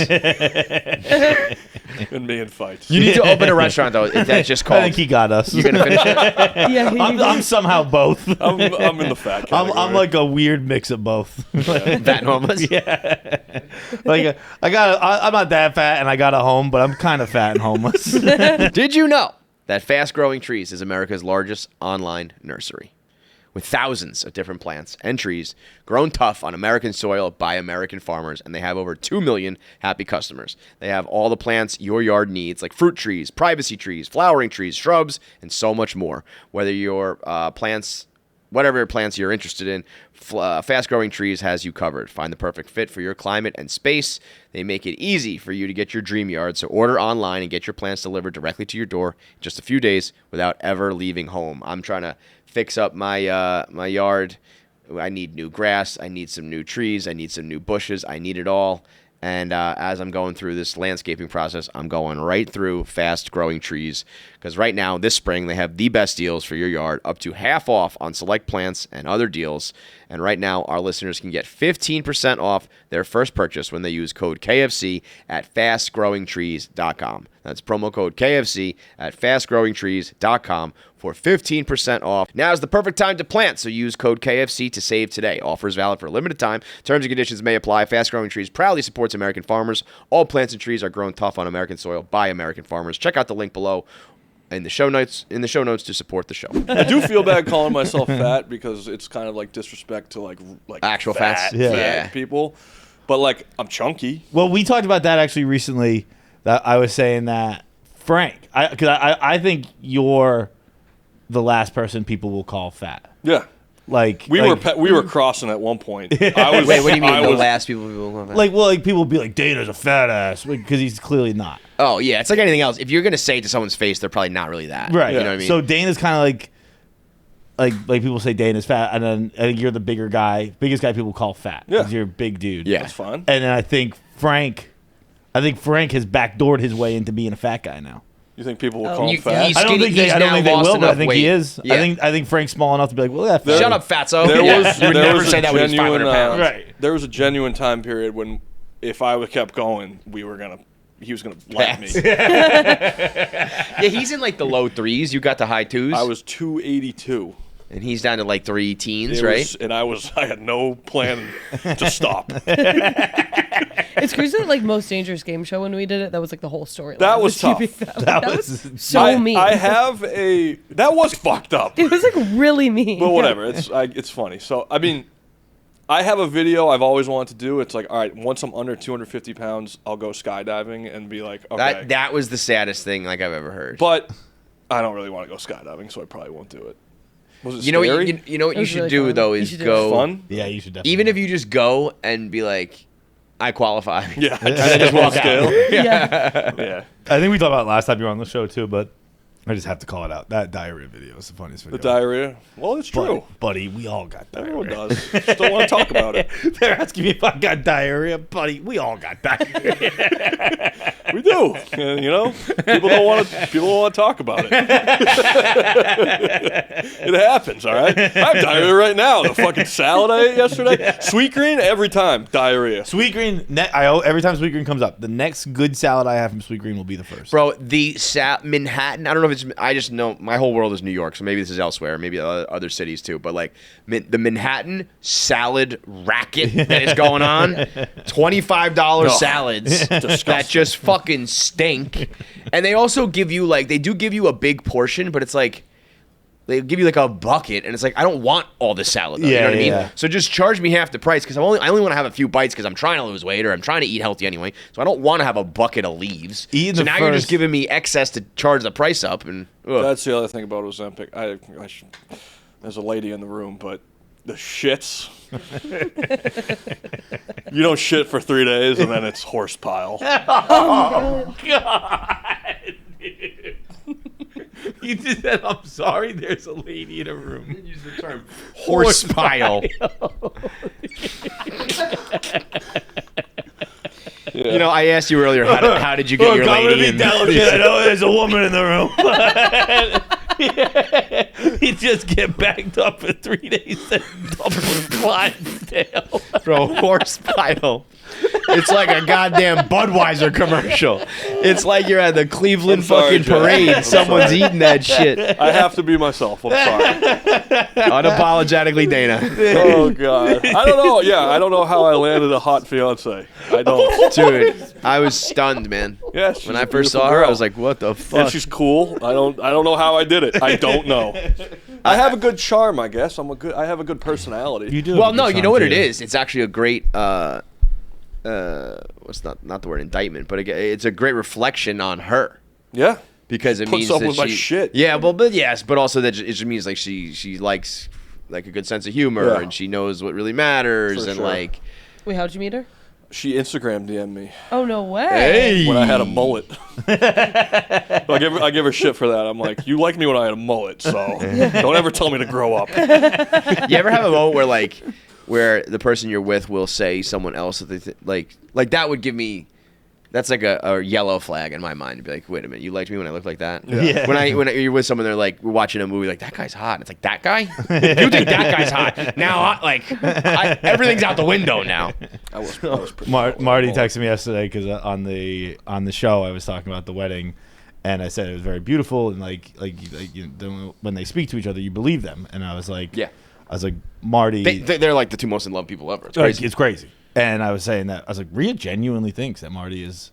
And me in fights. You need to open a restaurant though. If that's just I called. think he got us. You're gonna finish it. Yeah, I'm somehow both. I'm in the fat category. I'm like a weird mix of both. Fat and homeless. Like I'm not that fat and I got a home, but I'm kind of fat and homeless. Did you know that Fast Growing Trees is America's largest online nursery? With thousands of different plants and trees grown tough on American soil by American farmers, and they have over 2 million happy customers. They have all the plants your yard needs, like fruit trees, privacy trees, flowering trees, shrubs, and so much more. Whether your whatever plants you're interested in, Fast Growing Trees has you covered. Find the perfect fit for your climate and space. They make it easy for you to get your dream yard, so order online and get your plants delivered directly to your door in just a few days without ever leaving home. I'm trying to fix up my my yard. I need new grass. I need some new trees. I need some new bushes. I need it all. And as I'm going through this landscaping process, I'm going right through Fast Growing Trees, because right now, this spring, they have the best deals for your yard, up to half off on select plants and other deals. And right now, our listeners can get 15% off their first purchase when they use code KFC at fastgrowingtrees.com. That's promo code KFC at fastgrowingtrees.com for 15% off. Now is the perfect time to plant, so use code KFC to save today. Offer is valid for a limited time. Terms and conditions may apply. Fast Growing Trees proudly supports American farmers. All plants and trees are grown tough on American soil by American farmers. Check out the link below in the show notes to support the show. I do feel bad calling myself fat because it's kind of like disrespect to like Actual fat, fats? Yeah. fat people. But like I'm chunky. Well, we talked about that actually recently. That I was saying that Frank, because I think the last person people will call fat. Yeah. Like We were crossing at one point. I was, Wait, what do you mean I the was- last people will go like people will be like, Dana's a fat ass, because he's clearly not. Oh, yeah. It's like anything else. If you're going to say it to someone's face, they're probably not really that. Right. You know what I mean? So Dana's kind of like people say Dana's fat, and then I think you're the biggest guy people call fat. Yeah. 'Cause you're a big dude. Yeah. That's fun. And then I think Frank has backdoored his way into being a fat guy now. You think people will Oh. call him You- fat? he's- I don't think he's they now will, lost but I enough think he weight. is. Yeah. I think Frank's small enough to be like, well, yeah, Shut up, fatso. There Yeah. was- You would there never was say a that when he's 500 genuine, pounds. Right. There was a genuine time period when if I would kept going, he was gonna like me. Yeah, he's in like the low 3s. You got the high 2s. I was 282. And he's down to like 3 teens, It right? was- and I had no plan to stop. It's crazy that like Most Dangerous Game Show when we did it, that was like the whole story. That was tough. That was so I, mean. I have that was fucked up. It was like really mean. But whatever, it's funny. So I mean, I have a video I've always wanted to do. It's like, all right, once I'm under 250 pounds, I'll go skydiving and be like, okay. That was the saddest thing like I've ever heard. But I don't really want to go skydiving, so I probably won't do it. Was it you know scary? what you know what It you was should really do fun. though You is should do it. go Fun? Yeah, you should definitely. even if you just go and be like, I qualify. Yeah, I just walk out. scale. Yeah. Yeah, I think we talked about it last time you were on the show too, but I just have to call it out. That diarrhea video is the funniest video. the diarrhea. Well, it's true. buddy. We all got Everyone diarrhea. does. Just don't want to talk about it. They're asking me if I got diarrhea, buddy. We all got diarrhea. We do. You know, people don't want to talk about it. It happens. All right. I have diarrhea right now. The fucking salad I ate yesterday, sweet green every time diarrhea. Sweet Green. Every time Sweet Green comes up, the next good salad I have from Sweet Green will be the first. Bro, the Manhattan, I don't know if it's, I just know my whole world is New York, so maybe this is elsewhere, maybe other cities too, but like the Manhattan salad racket that is going on, $25 salads that just fucking stink. And they also give you they do give you a big portion, but it's like, they give you like a bucket, and it's like, I don't want all this salad, though, you know what I mean? Yeah. So just charge me half the price, because I only want to have a few bites because I'm trying to lose weight or I'm trying to eat healthy anyway. So I don't want to have a bucket of leaves. Eat So the now you're just first- giving me excess to charge the price up, and ugh. That's the other thing about Ozempic. There's a lady in the room, but the shits. You don't shit for 3 days, and then it's horse pile. God. You did that. I'm sorry. There's a lady in a room. Use the term horse pile. You know, I asked you earlier, how did you get your lady in? I know there's a woman in the room. You just get backed up for 3 days and double Clydesdale. Bro, horse pile. It's like a goddamn Budweiser commercial. It's like you're at the Cleveland I'm sorry, fucking Jeff. parade. I'm Someone's sorry. eating that shit. I have to be myself. I'm sorry. Unapologetically Dana. Oh God. I don't know. Yeah, I don't know how I landed a hot fiance. I don't. Dude, I was stunned, man. Yeah, she's When a I first beautiful saw her, I girl. was like, what the And fuck? she's cool. I don't know how I did it. I don't know. I have a good charm, I guess. I have a good personality. You do. Well, no, you know what it is? It's actually a great what's not the word indictment, but it's a great reflection on her, Yeah. because it Puts means up that with my she, shit. Yeah, well, but yes, but also that it just means like she likes like a good sense of humor, Yeah. and she knows what really matters, For and sure. like Wait, how'd you meet her? She Instagram DM'd me Oh, no way. when I had a mullet. I give her shit for that. I'm like, you liked me when I had a mullet, so don't ever tell me to grow up. You ever have a moment where the person you're with will say someone else that they like that would give me, that's like a yellow flag in my mind. You'd be like, wait a minute, you liked me when I looked like that? Yeah. When you're with someone, they're like, we're watching a movie, like, that guy's hot. And it's like, that guy? You think that guy's hot? Now, everything's out the window now. I was pretty Marty texted me yesterday because on the show I was talking about the wedding, and I said it was very beautiful, and like when they speak to each other, you believe them. And I was like, Yeah. I was like, Marty, They're like the two most in love people ever. It's like, crazy. it's crazy. And I was saying that I was like, Rhea genuinely thinks that Marty is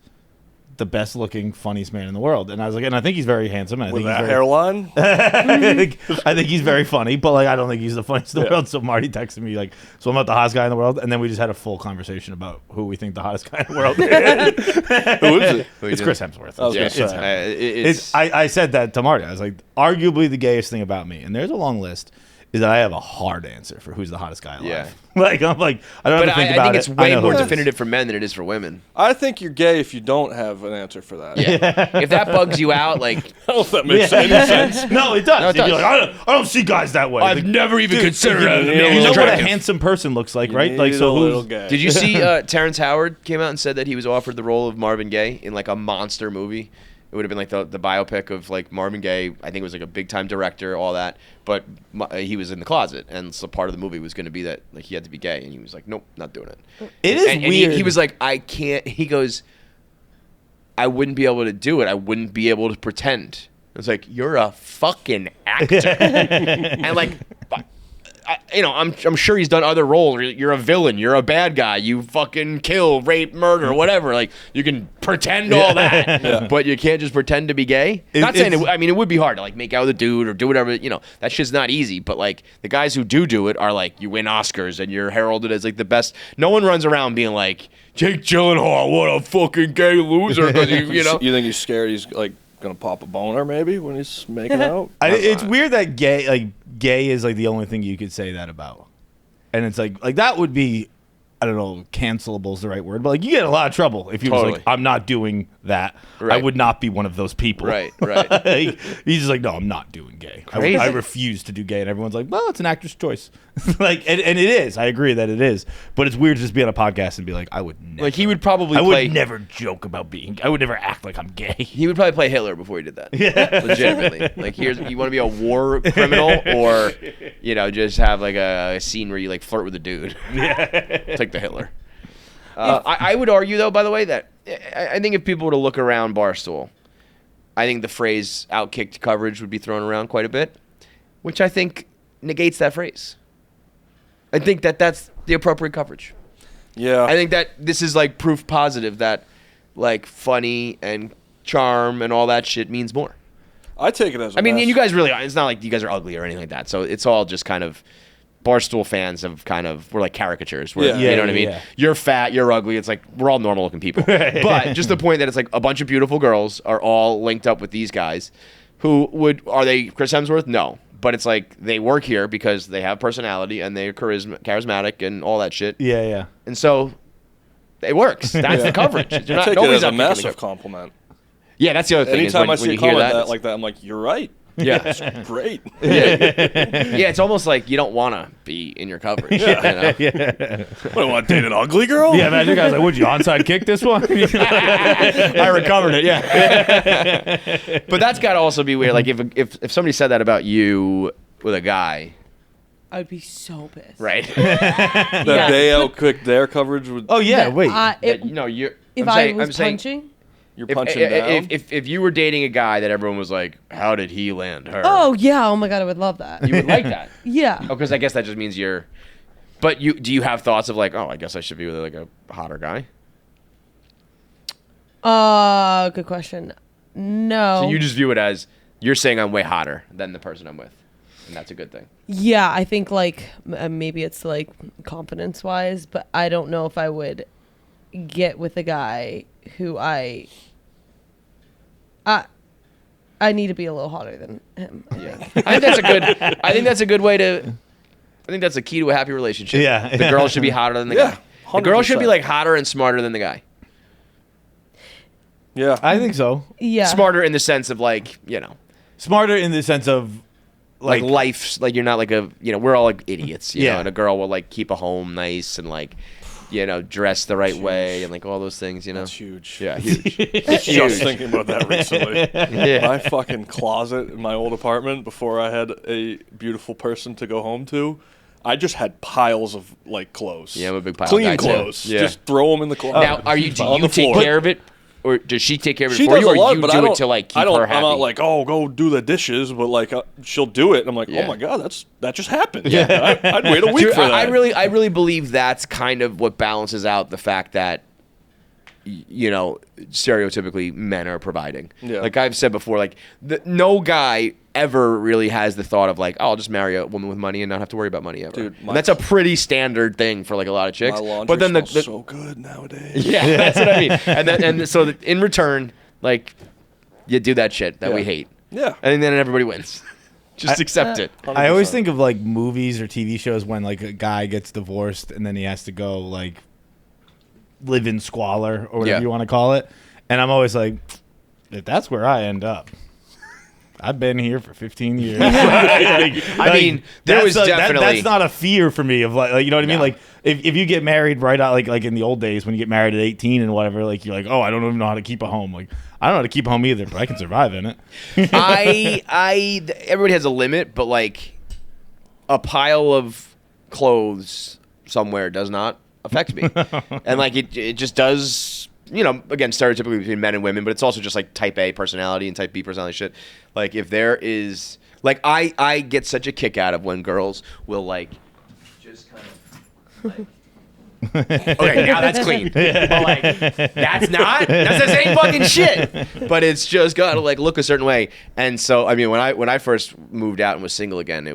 the best looking, funniest man in the world. And I was like, and I think he's very handsome. And I With think that he's hairline? I think he's very funny, but like I don't think he's the funniest in the world. So Marty texted me like, so I'm not the hottest guy in the world, and then we just had a full conversation about who we think the hottest guy in the world is. Who is it? It's Chris Hemsworth. I was gonna It's say. him. I said that to Marty. I was like, arguably the gayest thing about me, and there's a long list, is that I have a hard answer for who's the hottest guy alive. Yeah. Like I'm like I don't But have to think I about think it. it's I way know more who it is. definitive for men than it is for women. I think you're gay if you don't have an answer for that. Yeah. If that bugs you out, like, I don't know if that makes any sense. No, it does. No, it You'd be does. like, I don't see guys that way. I've Like, never even considered it. you you know what a attractive. handsome person looks like, right? You Like need so a little who's gay. Did you see Terrence Howard came out and said that he was offered the role of Marvin Gaye in like a monster movie? It would have been like the biopic of like Marvin Gaye. I think it was like a big time director, all that. But he was in the closet, and so part of the movie was going to be that like he had to be gay, and he was like, nope, not doing it. It is and weird. he was like, I can't. He goes, I wouldn't be able to do it. I wouldn't be able to pretend. I was like, you're a fucking actor, and like. I'm sure he's done other roles. You're a villain. You're a bad guy. You fucking kill, rape, murder, whatever. Like you can pretend all that, but you can't just pretend to be gay. Not saying it. I mean, it would be hard to like make out with a dude or do whatever. That shit's not easy. But like the guys who do it are like you win Oscars and you're heralded as like the best. No one runs around being like Jake Gyllenhaal, what a fucking gay loser. 'Cause you know. You think he's scared he's like gonna pop a boner maybe when he's making out? It's weird that gay is like the only thing you could say that about, and it's like that would be, I don't know, cancelable is the right word, but like you get in a lot of trouble if you was Totally. like, I'm not doing that. I Right. would not be one of those people. Right. Like, he's just like, no, I'm not doing gay. Crazy. I refuse to do gay, and everyone's like, well, it's an actor's choice. Like, and it is. I agree that it is, but it's weird to just be on a podcast and be like, I would never. Like he would probably I play. would never joke about being. I would never act like I'm gay. He would probably play Hitler before he did that. Yeah. Legitimately. Like, you want to be a war criminal or, just have like a scene where you like flirt with a dude. Yeah. Take the Hitler. I would argue, though, by the way, that I think if people were to look around Barstool, I think the phrase outkicked coverage would be thrown around quite a bit, which I think negates that phrase. I think that's the appropriate coverage. Yeah. I think that this is like proof positive that like funny and charm and all that shit means more. I take it as a I mean, mess. and you guys really it's not like you guys are ugly or anything like that. So it's all just kind of Barstool fans we're like caricatures. You know what I mean? Yeah. You're fat, you're ugly. It's like we're all normal looking people. But just the point that it's like a bunch of beautiful girls are all linked up with these guys are they Chris Hemsworth? No. But it's like they work here because they have personality and they're charismatic and all that shit. Yeah. And so it works. That's the coverage. You're I not, take it nobody's as a out kicking the massive coverage. compliment. Yeah, that's the other thing. Anytime I when see a you hear comment that, like that, I'm like, you're right. yeah, That's great. yeah, it's almost like you don't want to be in your coverage. Yeah. You know? What, I want to date an ugly girl? Yeah, imagine guys like, would you onside kick this one? I recovered it. Yeah, but that's got to also be weird. Like if somebody said that about you with a guy, I'd be so pissed. right? That Yeah. they outkicked their coverage with Oh yeah, That wait. You're. If I'm saying, I was I'm saying, punching. you're punching down. if you were dating a guy that everyone was like, how did he land her? Oh yeah! Oh my god! I would love that. You would like that. Yeah. Oh, because I guess that just means you're. But do you have thoughts of like, oh, I guess I should be with like a hotter guy? Good question. No. So you just view it as you're saying I'm way hotter than the person I'm with, and that's a good thing. Yeah, I think like maybe it's like confidence wise, but I don't know if I would get with a guy who I need to be a little hotter than him. Yeah, I think that's a good. I think that's a good way to. I think that's the key to a happy relationship. Yeah. The girl should be hotter than the Yeah, guy. The girl should be 100%. like hotter and smarter than the guy. Yeah. I think so. Yeah. Smarter in the sense of like Smarter in the sense of like life. Like you're not like we're all like idiots. You Yeah. know, and a girl will like keep a home nice and like dress the right way and like all those things. That's huge. Yeah, huge. Just thinking about that recently. Yeah. My fucking closet in my old apartment before I had a beautiful person to go home to, I just had piles of like clothes. Yeah, I'm a big pile Clean guy, too. clothes. Yeah. Just throw them in the closet. Now, do On you the take floor. care of it, or does she take care of it She for does you, a or lot, you but do I don't. it to like keep I don't. her happy? I'm not like, oh, go do the dishes, but like she'll do it, and I'm like, Yeah. oh my god, that just happened. Yeah, I'd wait a week Dude, for that. I really believe that's kind of what balances out the fact that stereotypically men are providing. Yeah. Like I've said before, like no guy ever really has the thought of like, oh, I'll just marry a woman with money and not have to worry about money ever. Dude, and that's a pretty standard thing for like a lot of chicks. My laundry but then smells so good nowadays. yeah, that's what I mean. And so in return, like you do that shit that we hate. Yeah. And then everybody wins. Just accept it. 100%. I always think of like movies or TV shows when like a guy gets divorced and then he has to go like live in squalor or whatever you want to call it. And I'm always like, if that's where I end up, I've been here for 15 years. I mean, there was definitely that's not a fear for me of like you know what I mean? Like if you get married right out like in the old days when you get married at 18 and whatever, like you're like, oh, I don't even know how to keep a home. Like I don't know how to keep a home either, but I can survive in it. Everybody has a limit, but like a pile of clothes somewhere does not affect me. And like it just does, again, stereotypically between men and women, but it's also just like type A personality and type B personality shit. Like if there is like I get such a kick out of when girls will like just kind of like okay, now that's clean. But like that's the same fucking shit. But it's just gotta like look a certain way. And so I mean when I first moved out and was single again,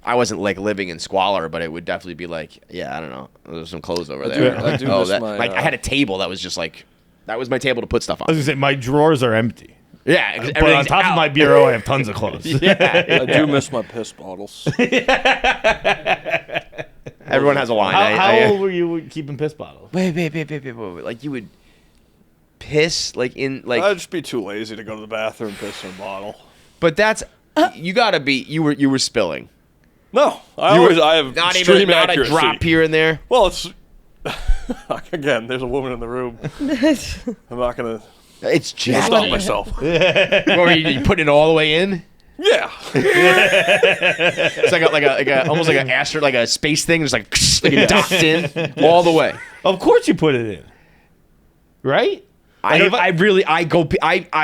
I wasn't like living in squalor, but it would definitely be like, yeah, I don't know, there's some clothes over there. I do miss my, I had a table that was just like that was my table to put stuff on. I was gonna say my drawers are empty. Yeah, But on top of my bureau, I have tons of clothes. I do miss my piss bottles. Everyone has a line. How old were you keeping piss bottles? Wait. Like you would piss like in like. I'd just be too lazy to go to the bathroom and piss in a bottle. But that's you gotta be. You were spilling. No, I have Not extreme even not accuracy. a drop here and there. Well, it's again. There's a woman in the room. I'm not gonna It's just stop myself. Or you put it all the way in. Yeah. It's like a almost like an astro, like a space thing. It's like it docks in all the way. Of course you put it in. Right? I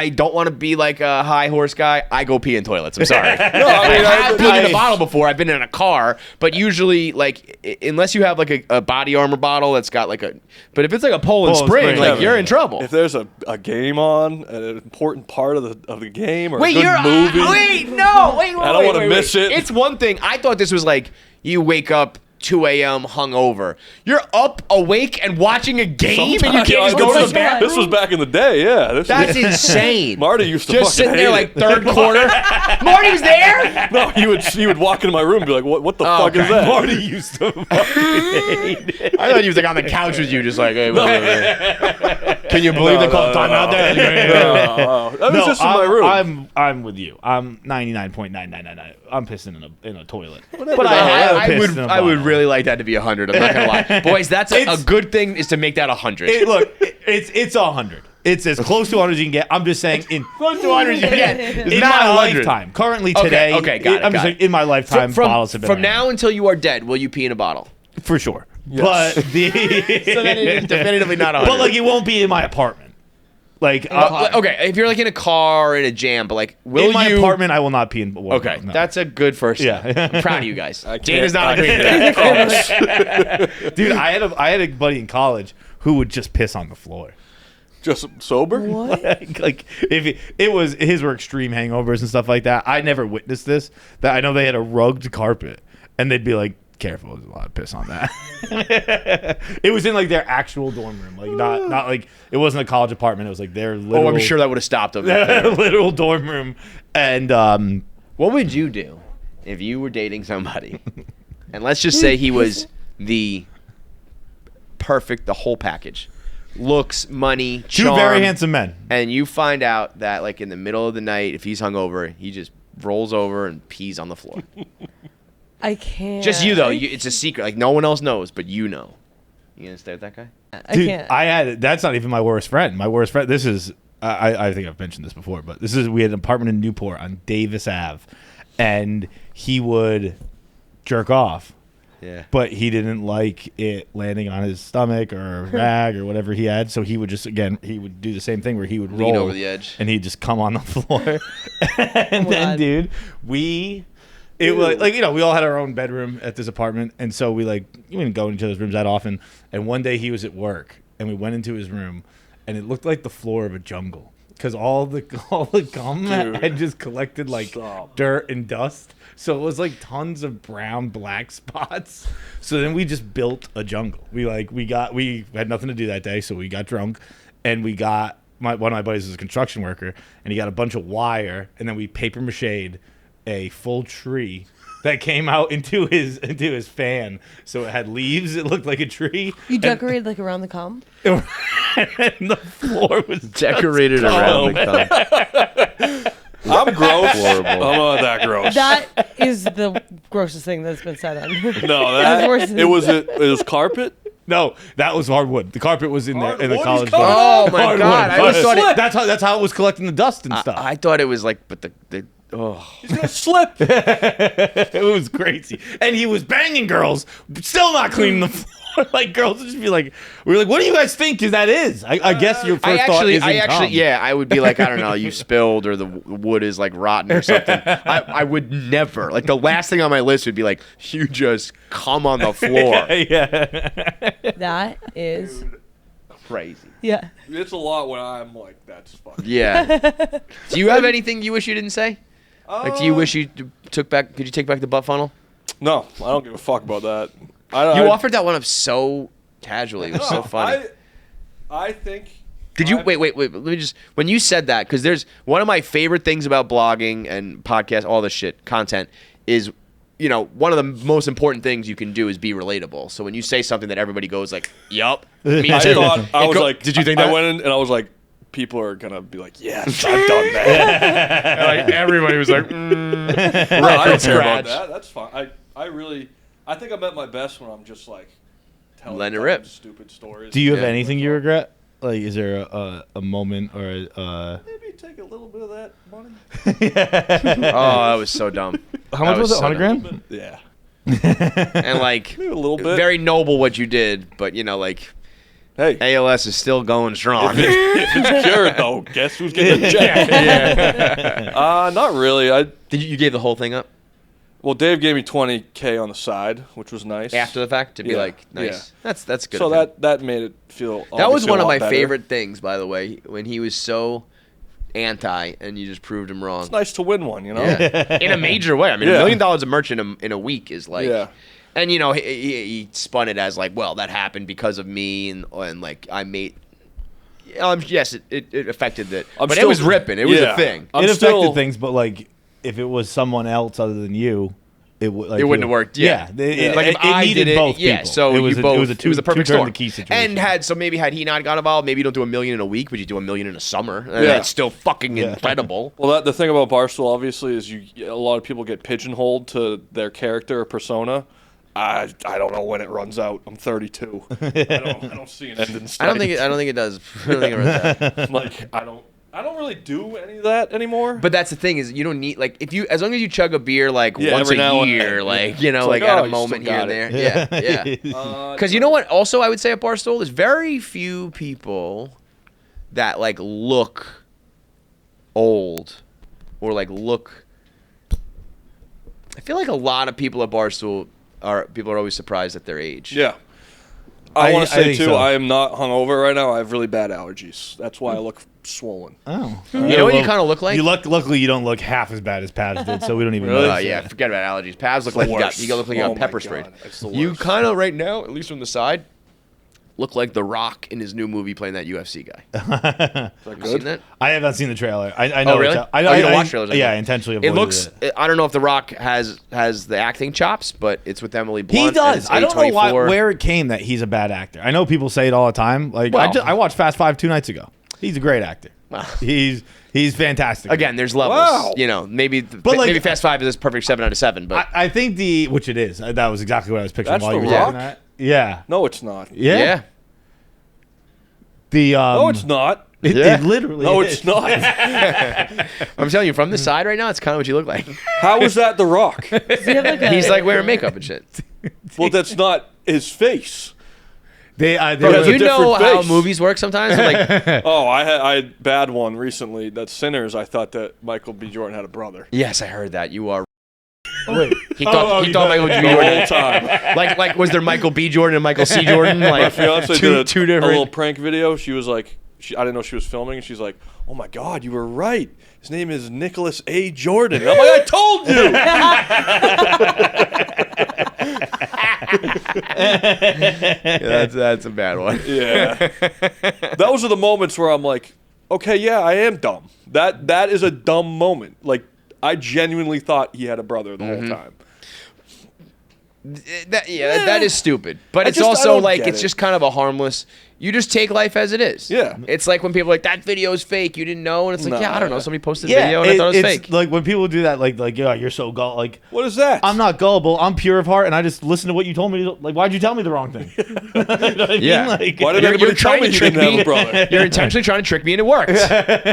don't want to be like a high horse guy. I go pee in toilets. I'm sorry. No, I mean, I've peed in a bottle before. I've been in a car, but usually, like, unless you have like a body armor bottle that's got like a. But if it's like a Poland Spring, like you're in trouble. If there's a game on, an important part of the game, or Wait, a good movie, wait, no, wait, I don't want to miss it. It's one thing. I thought this was like you wake up 2 a.m. hungover. You're up, awake, and watching a game, and you can't just go to the bathroom. This was back in the day, yeah. That's insane. Marty used to just fucking sitting there hate like it. third quarter. Marty was there. No, he would walk into my room and be like, "What the fuck is that?" Marty used to I thought he was like on the couch with you, just like, hey, can you believe they called timeout there? No, that was just in my room. I'm with you. I'm 99.9999. I'm pissing in a toilet. But I would really like that to be 100. I'm not gonna lie, boys. That's a good thing is to make that 100. It's 100. It's as close to 100 as you can get. I'm just saying, Close to 100 you can get. in my lifetime, currently today. Okay, got it. I'm just saying, in my lifetime, bottles have been from around. now until you are dead. Will you pee in a bottle? For sure. But So then it is definitively not 100. But like, it won't be in my apartment. Like, okay, if you're like in a car or in a jam, but like, will in my you? apartment, I will not pee in water. Okay, No. that's a good first step. Yeah. I'm proud of you guys. can't- Dana's not agreeing to that. Dude, I had a buddy in college who would just piss on the floor. Just sober? What? Like if it was his were extreme hangovers and stuff like that. I never witnessed this. That I know they had a rugged carpet and they'd be like, "Careful, there's a lot of piss on that." It was in like their actual dorm room, like not like it wasn't a college apartment. It was like their literal, I'm sure that would have stopped them. literal dorm room. And What would you do if you were dating somebody, and let's just say he was the whole package, looks, money, two charm, very handsome men. and you find out that like in the middle of the night, if he's hungover, he just rolls over and pees on the floor. I can't. Just you though. It's a secret. Like no one else knows, but you know. You gonna stay with that guy? I Dude, can't. that's not even my worst friend. My worst friend. This is. I think I've mentioned this before, but we had an apartment in Newport on Davis Ave, and he would jerk off. Yeah. But he didn't like it landing on his stomach or a rag or whatever he had, so he would just he would do the same thing where he would Lean roll over the edge. and he'd just come on the floor. And then, God. dude, it was like, we all had our own bedroom at this apartment, and so we didn't go into each other's rooms that often. And one day he was at work, and we went into his room, and it looked like the floor of a jungle because all the gum had just collected like dirt and dust. So it was like tons of brown, black spots. So then we just built a jungle. We had nothing to do that day, so we got drunk, and we got one of my buddies is a construction worker, and he got a bunch of wire, and then we paper machéd a full tree that came out into his fan. So it had leaves. It looked like a tree. You decorated like around the cum? And the floor was Decorated around the cum. I'm gross. Horrible. I'm not that gross. That is the grossest thing that's been said on. No, That's worse than- it was carpet. No, that was hardwood. The carpet was in the Hardwood college is dorm. Oh my Hardwood. God! I always thought it. That's how it was collecting the dust and stuff. I thought it was like, but the He's gonna slip. It was crazy, and he was banging girls, still not cleaning the floor. Like girls would just be like, we were like, what do you guys think that is? I guess your first thought is I would be like, I don't know, you spilled or the wood is like rotten or something. I would never, like, the last thing on my list would be like, you just come on the floor. Yeah. That is Crazy. yeah. It's a lot when I'm like, that's fucking. Yeah. Do you have anything you wish you didn't say? Like, do you wish you took back? Could you take back the butt funnel? No, I don't give a fuck about that. You offered that one up so casually. It was so funny. I think. Did you wait? Let me just. When you said that, because there's one of my favorite things about blogging and podcasts, all this shit, content, is, you know, one of the most important things you can do is be relatable. So when you say something that everybody goes like, "Yup, me too," I was like, did you think I that? went in and I was like, people are gonna be like, yes, I've done that. Like, everybody was like, No, I record don't care about scratch. that. That's fine. I think I'm at my best when I'm just like telling Letting it rip. stupid stories. Do you have Yeah. anything you regret? Like, is there a moment or Maybe take a little bit of that money. Oh, that was so dumb. how much was it? so 100 dumb. grand? Yeah, And like, maybe a little bit. very noble what you did, but you know, like, Hey, ALS is still going strong. if it's cured though, guess who's getting the check? Not really. Did you gave the whole thing up Well, Dave gave me $20K on the side, which was nice. after the fact to be Yeah, like, nice? yeah. That's good. So of him. that made it feel. That was obviously one a of lot my better. favorite things, by the way, when he was so anti and you just proved him wrong. It's nice to win one, you know. Yeah. In a major way. I mean, Yeah. $1 million of merch in a week is like, Yeah. and you know, he spun it as like, well, that happened because of me and like I made. Yes, it affected it, but it still- was ripping. It was yeah. a thing. I'm It affected still- things, but like if it was someone else other than you, it would. Like, It wouldn't have worked. Yeah, Like it needed both people. Yeah, so it was you both. It was a it was a perfect two-turn storm. the key situation. And maybe had he not got involved, maybe you don't do $1 million in a week, but you do $1 million in a summer. And Yeah. it's still fucking incredible. Well, the thing about Barstool, obviously, is a lot of people get pigeonholed to their character or persona. I don't know when it runs out. I'm 32. I don't see an end in sight. I don't think it does. I don't think it runs that. Like I don't really do any of that anymore. But that's the thing is you don't need like as long as you chug a beer like Yeah, once every now a and year, then. like you know, It's like like, at oh, a you moment still here and got there. Yeah. Because you know what? Also, I would say at Barstool, there's very few people that like look old or like look. I feel like a lot of people at Barstool are always surprised at their age. Yeah. I want to I say think too, so. I am not hungover right now. I have really bad allergies. That's why I look swollen. Oh, You know what you kind of look like? Luckily, you don't look half as bad as Paz did, so we don't even know. Yeah, forget about allergies. Paz look like you worst. look like you Oh got my pepper God, sprayed. it's the You worst. kind of right now, at least from the side, look like The Rock in his new movie playing that UFC guy. Have you good? seen that? I have not seen the trailer. I know. Oh, really? I Oh, you don't watch trailers Yeah, anymore. I intentionally It avoided looks. I don't know if The Rock has the acting chops, but it's with Emily Blunt. He and does. it's I don't know A24. where it came that he's a bad actor. I know people say it all the time. Like Well- I watched Fast 5 2 nights ago. He's a great actor. Wow. He's fantastic. Again, there's levels. Wow. You know, maybe like- maybe Fast Five is this perfect 7 out of 7, but I think which it is. That was exactly what I was picturing That's while you The were Rock? talking that. Yeah. No, it's not. Yeah. yeah. The No, it's not. It, Yeah. it literally. No, is. it's not. I'm telling you, from the side right now, it's kind of what you look like. How is that The Rock? Does he have like a, He's like wearing makeup and shit. Well, that's not his face. They has Bro, a you know different how face. movies work sometimes? Like, Oh, I had a bad one recently. That Sinners. I thought that Michael B. Jordan had a brother. yes, I heard that. You are. Wait. He thought Michael B. The Jordan. whole time. Like was there Michael B. Jordan and Michael C. Jordan? My Like fiance two did two a different. little prank video. She was like, I didn't know she was filming, and she's like, "Oh my God, you were right. His name is Nicholas A. Jordan." And I'm like, "I told you." That's a bad one. Yeah. Those are the moments where I'm like, okay, yeah, I am dumb. That is a dumb moment. Like, I genuinely thought he had a brother the whole time. That is stupid. But it's I also don't like get it's it. just kind of a harmless. You just take life as it is. Yeah. It's like when people are like that video is fake. You didn't know, and it's like, No, yeah, I don't know. yeah. Somebody posted a video and I thought it was it's fake. like when people do that, like yeah, you're so gullible. Like, What is that? I'm not gullible. I'm pure of heart, and I just listen to what you told me. Like, why'd you tell me the wrong thing? You know what I Yeah. mean? Like, Why did You're everybody tell trying me to you trick didn't have me. a brother? You're intentionally trying to trick me, and it worked.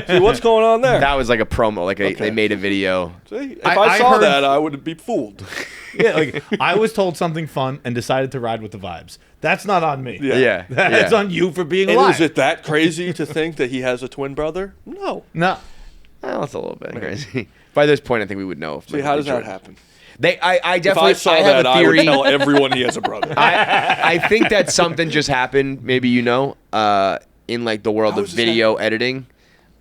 See, what's going on there? That was like a promo. Like Okay. they made a video. See, if I I saw heard- that, I would be fooled. yeah, like I was told something fun and decided to ride with the vibes. That's not on me. Yeah. That's on you for being And alive. is it that crazy to think that he has a twin brother? No. No. Well, that's a little bit crazy. By this point, I think we would know. If See, Michael how B. does that Jordan- happen? I If definitely I saw have that, a I would theory. tell everyone he has a brother. I think that something just happened. Maybe in like the world How of does this video editing,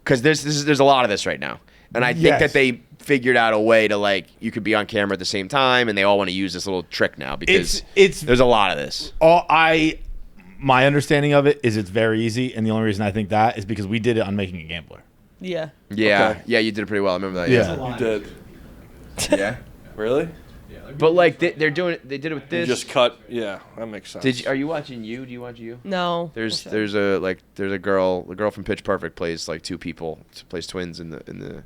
because there's a lot of this right now, and I think that they figured out a way to like you could be on camera at the same time, and they all want to use this little trick now because It's there's a lot of this. my understanding of it is it's very easy, and the only reason I think that is because we did it on Making a Gambler. Yeah. Yeah, Okay. yeah, you did it pretty well. I remember that. Yeah. You did. yeah. Really? But like they're doing it. They did it with You this. just cut. Yeah, that makes sense. Are you watching You? Do you watch You? No. There's a girl. The girl from Pitch Perfect plays like two people. Plays twins in the.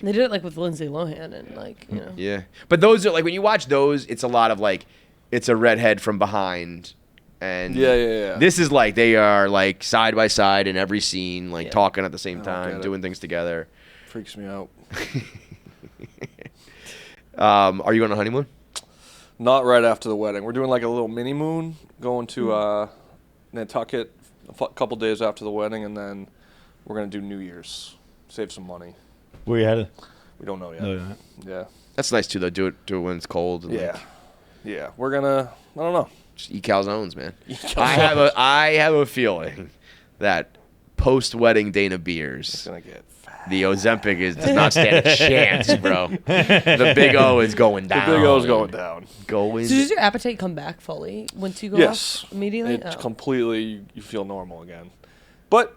They did it like with Lindsay Lohan and like, you know. Yeah, but those are like when you watch those, it's a lot of like, it's a redhead from behind, and Yeah. This is like they are like side by side in every scene, like Yeah. talking at the same get time, it. doing things together. Freaks me out. Are you on a honeymoon? Not right after the wedding. We're doing like a little mini moon, going to Nantucket a couple days after the wedding, and then we're gonna do New Year's. Save some money. Where you headed? We don't know yet. No, you're not. Yeah. That's nice too, though. Do it when it's cold. And Yeah. like, Yeah. We're gonna. I don't know. just eat calzones, man. Eat I have a feeling that post wedding Dana It's beers, gonna get fat. the Ozempic does not stand a chance, bro. The Big O is going The down. Big O's going down. Going. So does your appetite come back fully once you go Yes. off immediately? It's Oh. completely. You feel normal again. But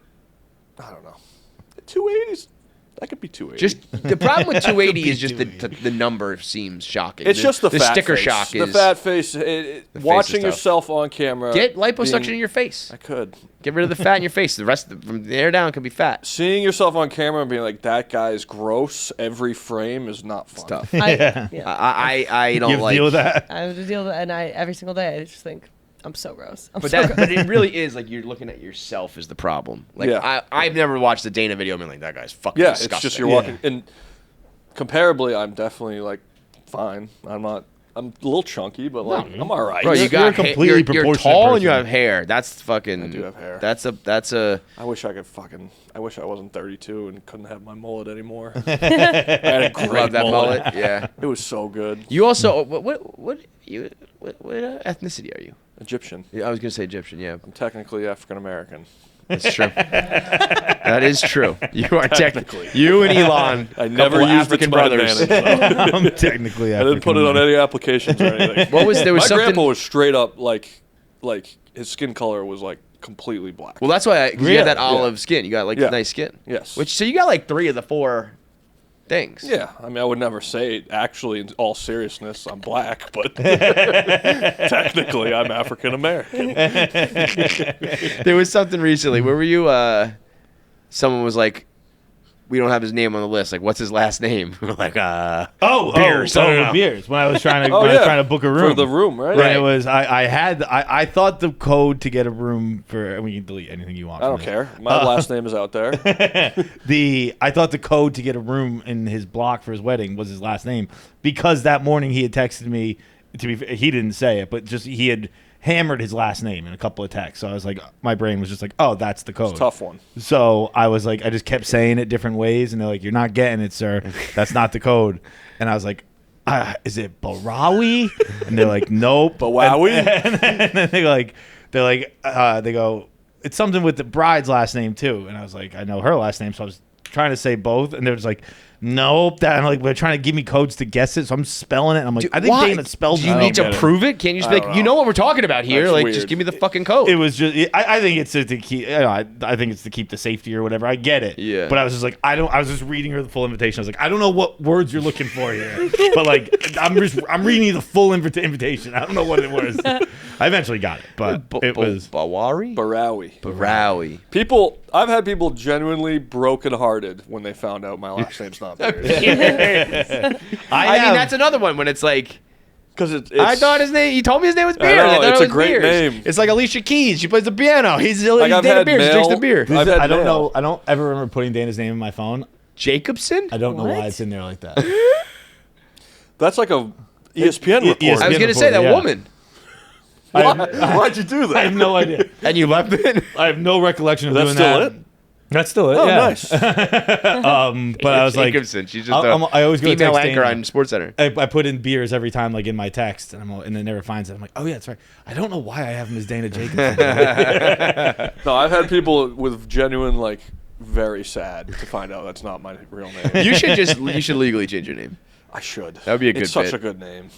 I don't know. 280s. That could be 280. Just the problem with 280 be is just the 280. number seems shocking. It's just the fat sticker face. shock The is fat face. face Watching is tough. yourself on camera. get liposuction being- in your face. I could. Get rid of the fat in your face. The rest from the hair down can be fat. Seeing yourself on camera and being like, that guy's gross every frame is not fun. Tough. Yeah. I You don't have to like. deal with that. I have to deal with it, and every single day I just think I'm so gross. I'm But so that, gross. but it really is like you're looking at yourself is the problem. Like Yeah. I've never watched the Dana video and been like that guy's fucking Yeah, disgusting. it's just you're Yeah. walking. And comparably, I'm definitely like fine. I'm a little chunky, but like I'm all right. Bro, you You're got a completely you're proportionate tall and you person. have hair. That's fucking. I do have hair. That's a. I wish I could fucking. I wish I wasn't 32 and couldn't have my mullet anymore. I had a great Love that mullet. mullet. Yeah. It was so good. You also what ethnicity are you? Egyptian. Yeah, I was gonna say Egyptian. Yeah, I'm technically African American. that's true. That is true. You are Technically. technically you and Elon. I never couple used African it to my brothers. advantage, though. I'm technically. I didn't put it on any applications or anything. What was there was My something? grandpa was straight up like his skin color was like completely black. Well, that's why 'cause you Really? had that olive skin. You got like Yeah. nice skin. Yes. Which so you got like 3 of the 4 things. Yeah, I mean, I would never say actually, in all seriousness, I'm black, but technically, I'm African American. There was something recently. Where were you? Someone was like, "We don't have his name on the list. Like, what's his last name?" We're like, beers. I don't know. beers. When I was trying to, Oh, when I yeah. was trying to book a room For the room, right? Right. It was I thought the code to get a room for. I mean, you can delete anything you want. I don't from care. My last name is out there. this. I thought the code to get a room in his block for his wedding was his last name because that morning he had texted me. He didn't say it, but just he had hammered his last name in a couple of texts. So I was like, my brain was just like, oh, that's the code. Tough one. So I was like, I just kept saying it different ways, and they're like, "You're not getting it, sir. That's not the code." And I was like, "Is it Barawi?" And they're like, "Nope." Bawawi? And then they go, it's something with the bride's last name too. And I was like, I know her last name, so I was trying to say both, and they're just like, nope. That, and like, they're trying to give me codes to guess it, so I'm spelling it. And I'm like, I think why? Dana spelled it. Do you need to prove it? Can't you just be like, you know what we're talking about here? That's Like, weird. just give me the fucking code. It was just, I think it's to keep, I think it's to keep the safety or whatever. I get it. Yeah. But I was just like, I was just reading her the full invitation. I was like, I don't know what words you're looking for here, but like, I'm reading you the full invitation. I don't know what it was. I eventually got it, but it was Bawari? Barawi. People, I've had people genuinely brokenhearted when they found out my last name's not Beers. I mean, that's another one when it's like, Because it's I thought his name. He told me his name was Beers. know, I thought it's it a was great Beers. name. It's like Alicia Keys. She plays the piano. He's I've Dana had Beers. He drinks the mail. beer. I've had I don't mail. know. I don't ever remember putting Dana's name in my phone. Jacobson? I don't know why What? it's in there like that. That's like a ESPN report. ESPN I was gonna say that yeah. woman. Why'd you do I that? have no idea. And you left it. I have no recollection of That's doing still that. it? That's still it. Oh, yeah. nice. But I was like, Jacobson. She's just I always go to female text anchor Dana. on SportsCenter. I put in Beers every time, like in my text, and it never finds it. I'm like, oh yeah, that's right. I don't know why I have him as Dana Jacobson. No, I've had people with genuine, like, very sad to find out that's not my real name. You should legally change your name. I should. That would be a good It's such bit. a good name.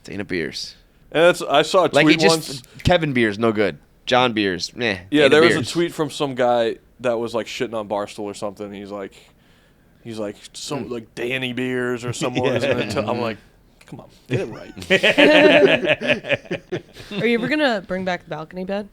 Dana Beers. And I saw a tweet Like he once. just Kevin Beers, no good. John Beers, meh. Yeah, Dana there was Beers. a tweet from some guy that was like shitting on Barstool or something. He's like some like Danny Beers or someone. I'm like, come on, get it right. Are you ever gonna bring back the balcony bed?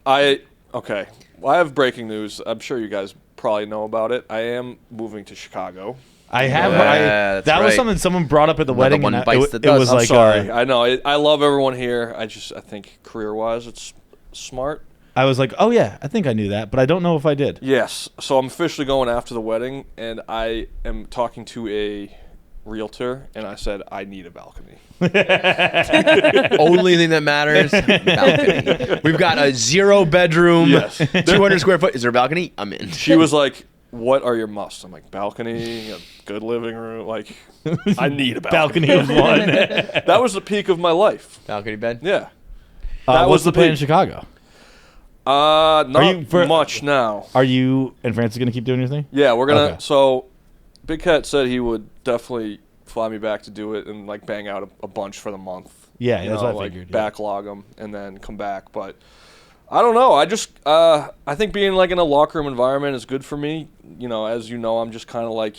Okay. Well, I have breaking news. I'm sure you guys probably know about it. I am moving to Chicago. I have. Yeah, that's that was right. something someone brought up at the Another wedding, one and bites it the dust. was I'm like, Sorry, I know. I love everyone here. I think career-wise, it's smart. I was like, oh yeah, I think I knew that, but I don't know if I did. Yes. So I'm officially going after the wedding, and I am talking to a realtor, and I said I need a balcony. Only thing that matters, balcony. We've got a 0-bedroom, Yes. 200 square foot. Is there a balcony? I'm in. She was like, "What are your musts?" I'm like, "Balcony, a good living room. Like, I need a balcony." Balcony was one. That was the peak of my life. Balcony bed? Yeah. What's was the the plan in peak. Chicago? Not much now. Are you and Francis gonna keep doing your thing? Yeah, we're gonna. Okay. So, Big Cat said he would definitely fly me back to do it and like bang out a bunch for the month. Yeah, You that's know, what I like figured. Yeah. backlog them and then come back. But I don't know. I just I think being like in a locker room environment is good for me. You know, as you know, I'm just kind of like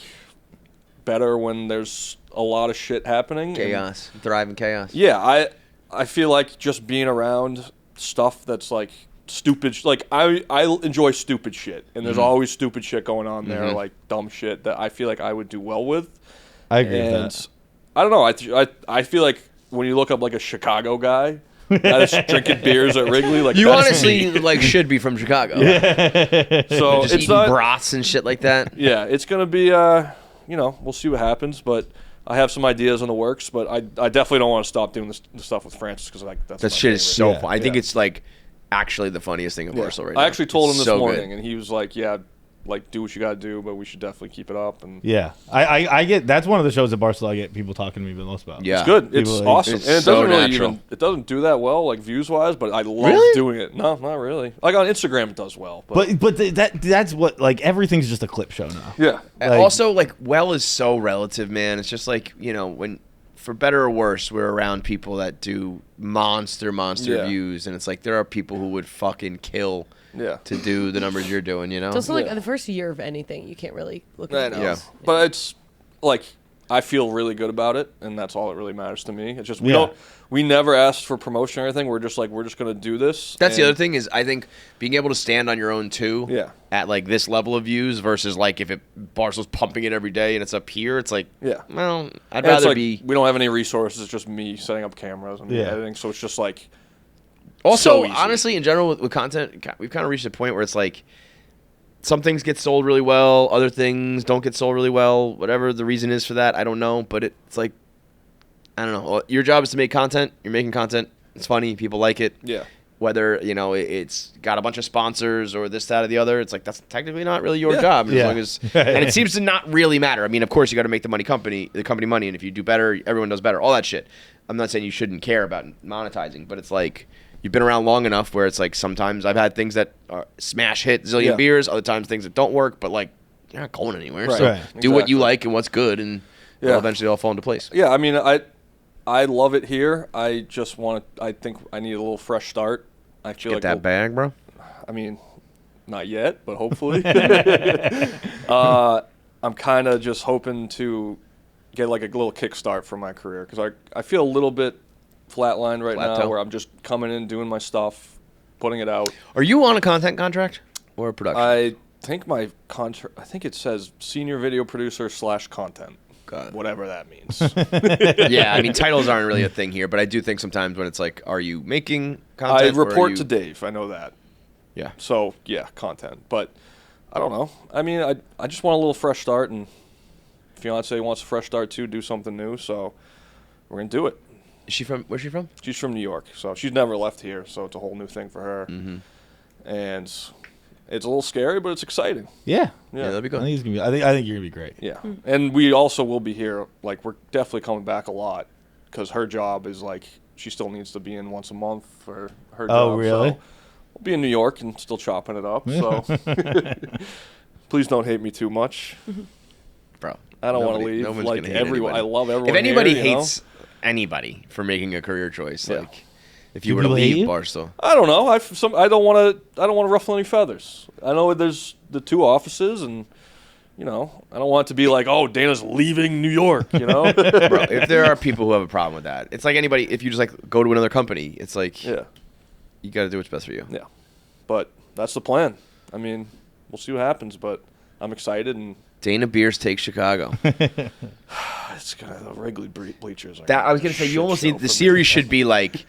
better when there's a lot of shit happening. and- Chaos. Thrive in chaos. yeah, I feel like just being around stuff that's like stupid. Like I enjoy stupid shit, and there's always stupid shit going on there, like dumb shit that I feel like I would do well with. I agree with And that. I don't know. I feel like when you look up like a Chicago guy that is drinking beers at Wrigley, like You that's honestly me. like should be from Chicago. So Just it's eating not. brats and shit like that. Yeah, it's gonna be. You know, we'll see what happens, but. I have some ideas in the works, but I definitely don't want to stop doing the stuff with Francis because like that's That my shit is favorite. so Yeah. fun. I think Yeah. it's like actually the funniest thing of Barstool right now. I actually told him It's this so morning, good. and he was like, "Yeah, like do what you gotta do, but we should definitely keep it up." And Yeah, I get that's one of the shows at Barstool I get people talking to me the most about. Yeah. it's good. It's People like- awesome, It's and it so doesn't really natural. even it doesn't do that well like views wise, but I love Really? doing it. No, not really. Like on Instagram, it does well, but But that's what like everything's just a clip show now. yeah, Like- Also, like, well is so relative, man. It's just like, you know, when, for better or worse, we're around people that do monster Yeah. views, and it's like there are people who would fucking kill yeah. to do the numbers you're doing, you know? It's also like Yeah. the first year of anything, you can't really look I at know. it. Yeah. But it's like I feel really good about it, and that's all that really matters to me. It's just Yeah. we never asked for promotion or anything. We're just gonna do this. That's the and- other thing is I think being able to stand on your own too. Yeah. At like this level of views versus like if Barstool's pumping it every day and it's up here, it's like, Yeah. well, I'd And it's rather like, be. we don't have any resources. It's just me setting up cameras and Yeah. editing. So it's just like Also, so easy. honestly, in general with content, we've kind of reached a point where it's like some things get sold really well, other things don't get sold really well. Whatever the reason is for that, I don't know. But it's like, I don't know. Your job is to make content. You're making content. It's funny. People like it. yeah. Whether, you know, it's got a bunch of sponsors or this, that, or the other, it's like that's technically not really your Yeah. job. As Yeah. long as, and it seems to not really matter. I mean, of course, you got to make the company money, and if you do better, everyone does better. All that shit. I'm not saying you shouldn't care about monetizing, but it's like you've been around long enough where it's like sometimes I've had things that are smash hit zillion beers, other times things that don't work, but like you're not going anywhere. Right. So Right. do what you like and what's good, and it'll eventually all fall into place. Yeah, I mean, I love it here. I just want to. I think I need a little fresh start. I feel Get like that bag, bro. I mean, not yet, but hopefully. I'm kind of just hoping to get like a little kickstart for my career because I feel a little bit flatlined right now, Plateau. where I'm just coming in, doing my stuff, putting it out. Are you on a content contract or a production? I think my contract. I think it says senior video producer / content. God. Whatever that means. Yeah, I mean, titles aren't really a thing here, but I do think sometimes when it's like, are you making I content? or are report you- to Dave. I know that. Yeah. So yeah, content. But I don't know. I mean, I just want a little fresh start, and fiance wants a fresh start too. Do something new. So we're gonna do it. Is she from? Where's she from? She's from New York, so she's never left here. So it's a whole new thing for her. Mm-hmm. And it's a little scary, but it's exciting. Yeah. Yeah, that'd be I good. think it's gonna be. I think you're gonna be great. Yeah. And we also will be here. Like we're definitely coming back a lot because her job is like she still needs to be in once a month for her job. Oh, really? So we'll be in New York and still chopping it up. So please don't hate me too much. Bro. I don't want to Nobody- leave. no one's Like gonna hate everyone, anybody. I love everyone. If anybody here, you know? hates anybody for making a career choice, Yeah. like if you Do were to people hate leave you? Barstool, I don't know. I don't want to ruffle any feathers. I know there's the two offices, and I don't want it to be like, oh, Dana's leaving New York. bro, if there are people who have a problem with that, it's like anybody. If you just like go to another company, it's like Yeah, you got to do what's best for you. yeah. But that's the plan. I mean, we'll see what happens, but I'm excited, and Dana Beers takes Chicago. it's gonna the Wrigley bleachers. Are That I was gonna say, you almost need the series should be like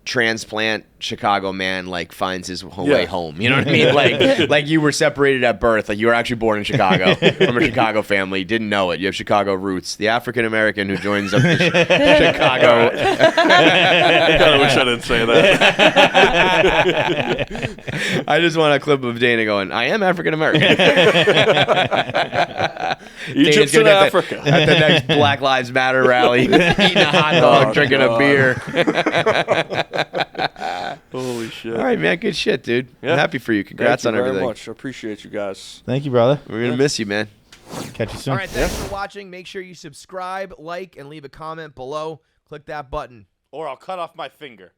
transplant Chicago man like finds his way home. You know what I mean? Like you were separated at birth. Like you were actually born in Chicago from a Chicago family. Didn't know it. You have Chicago roots. The African American who joins up the Chicago. I kind of wish I didn't say that. I just want a clip of Dana going, I am African American. Egypt's in Africa. At the next Black Lives Matter rally, eating a hot dog, drinking God. a beer. Holy shit! All right, man. Good shit, dude. Yeah. I'm happy for you. Congrats Thank on you very everything. much. I appreciate you guys. Thank you, brother. We're going to miss you, man. Catch you soon. All right, thanks for watching. Make sure you subscribe, like, and leave a comment below. Click that button. Or I'll cut off my finger.